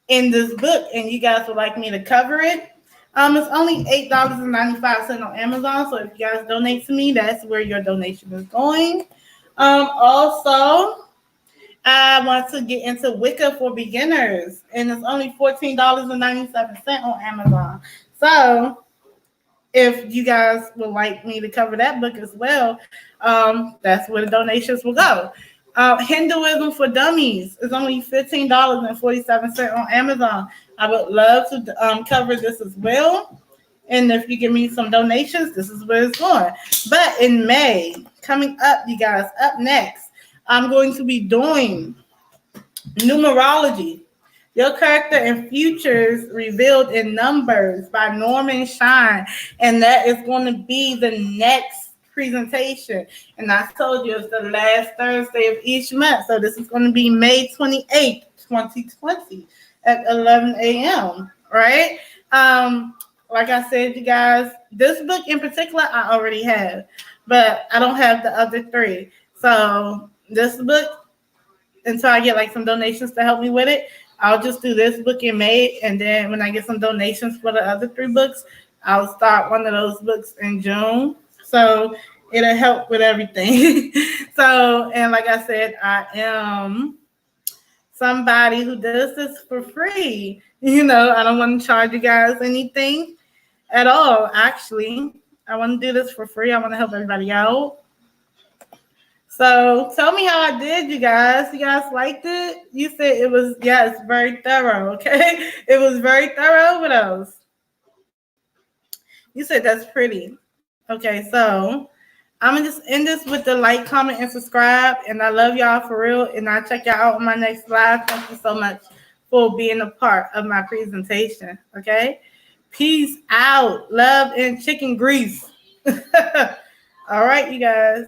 in this book and you guys would like me to cover it, it's only $8.95 on Amazon. So if you guys donate to me, that's where your donation is going. Also, I want to get into Wicca for beginners, and it's only $14.97 on Amazon. So if you guys would like me to cover that book as well, that's where the donations will go. Hinduism for Dummies is only $15.47 on Amazon. I would love to cover this as well. And if you give me some donations, this is where it's going. But in May, coming up, you guys, up next, I'm going to be doing numerology. Your character and futures revealed in numbers by Norman Shine. And that is going to be the next presentation. And I told you it's the last Thursday of each month. So this is going to be May 28th, 2020 at 11 a.m. Right? Like I said, you guys, this book in particular, I already have. But I don't have the other three. So this book, until I get like some donations to help me with it, I'll just do this book in May, and then when I get some donations for the other three books, I'll start one of those books in June. So it'll help with everything. So, and like I said, I am somebody who does this for free. I don't want to charge you guys anything at all. Actually, I want to do this for free. I want to help everybody out. So tell me how I did, you guys. You guys liked it? You said it was, yes, very thorough, okay? It was very thorough. What else? You said that's pretty. Okay, so I'm going to just end this with the like, comment, and subscribe. And I love y'all for real. And I'll check y'all out on my next live. Thank you so much for being a part of my presentation, okay? Peace out. Love and chicken grease. All right, you guys.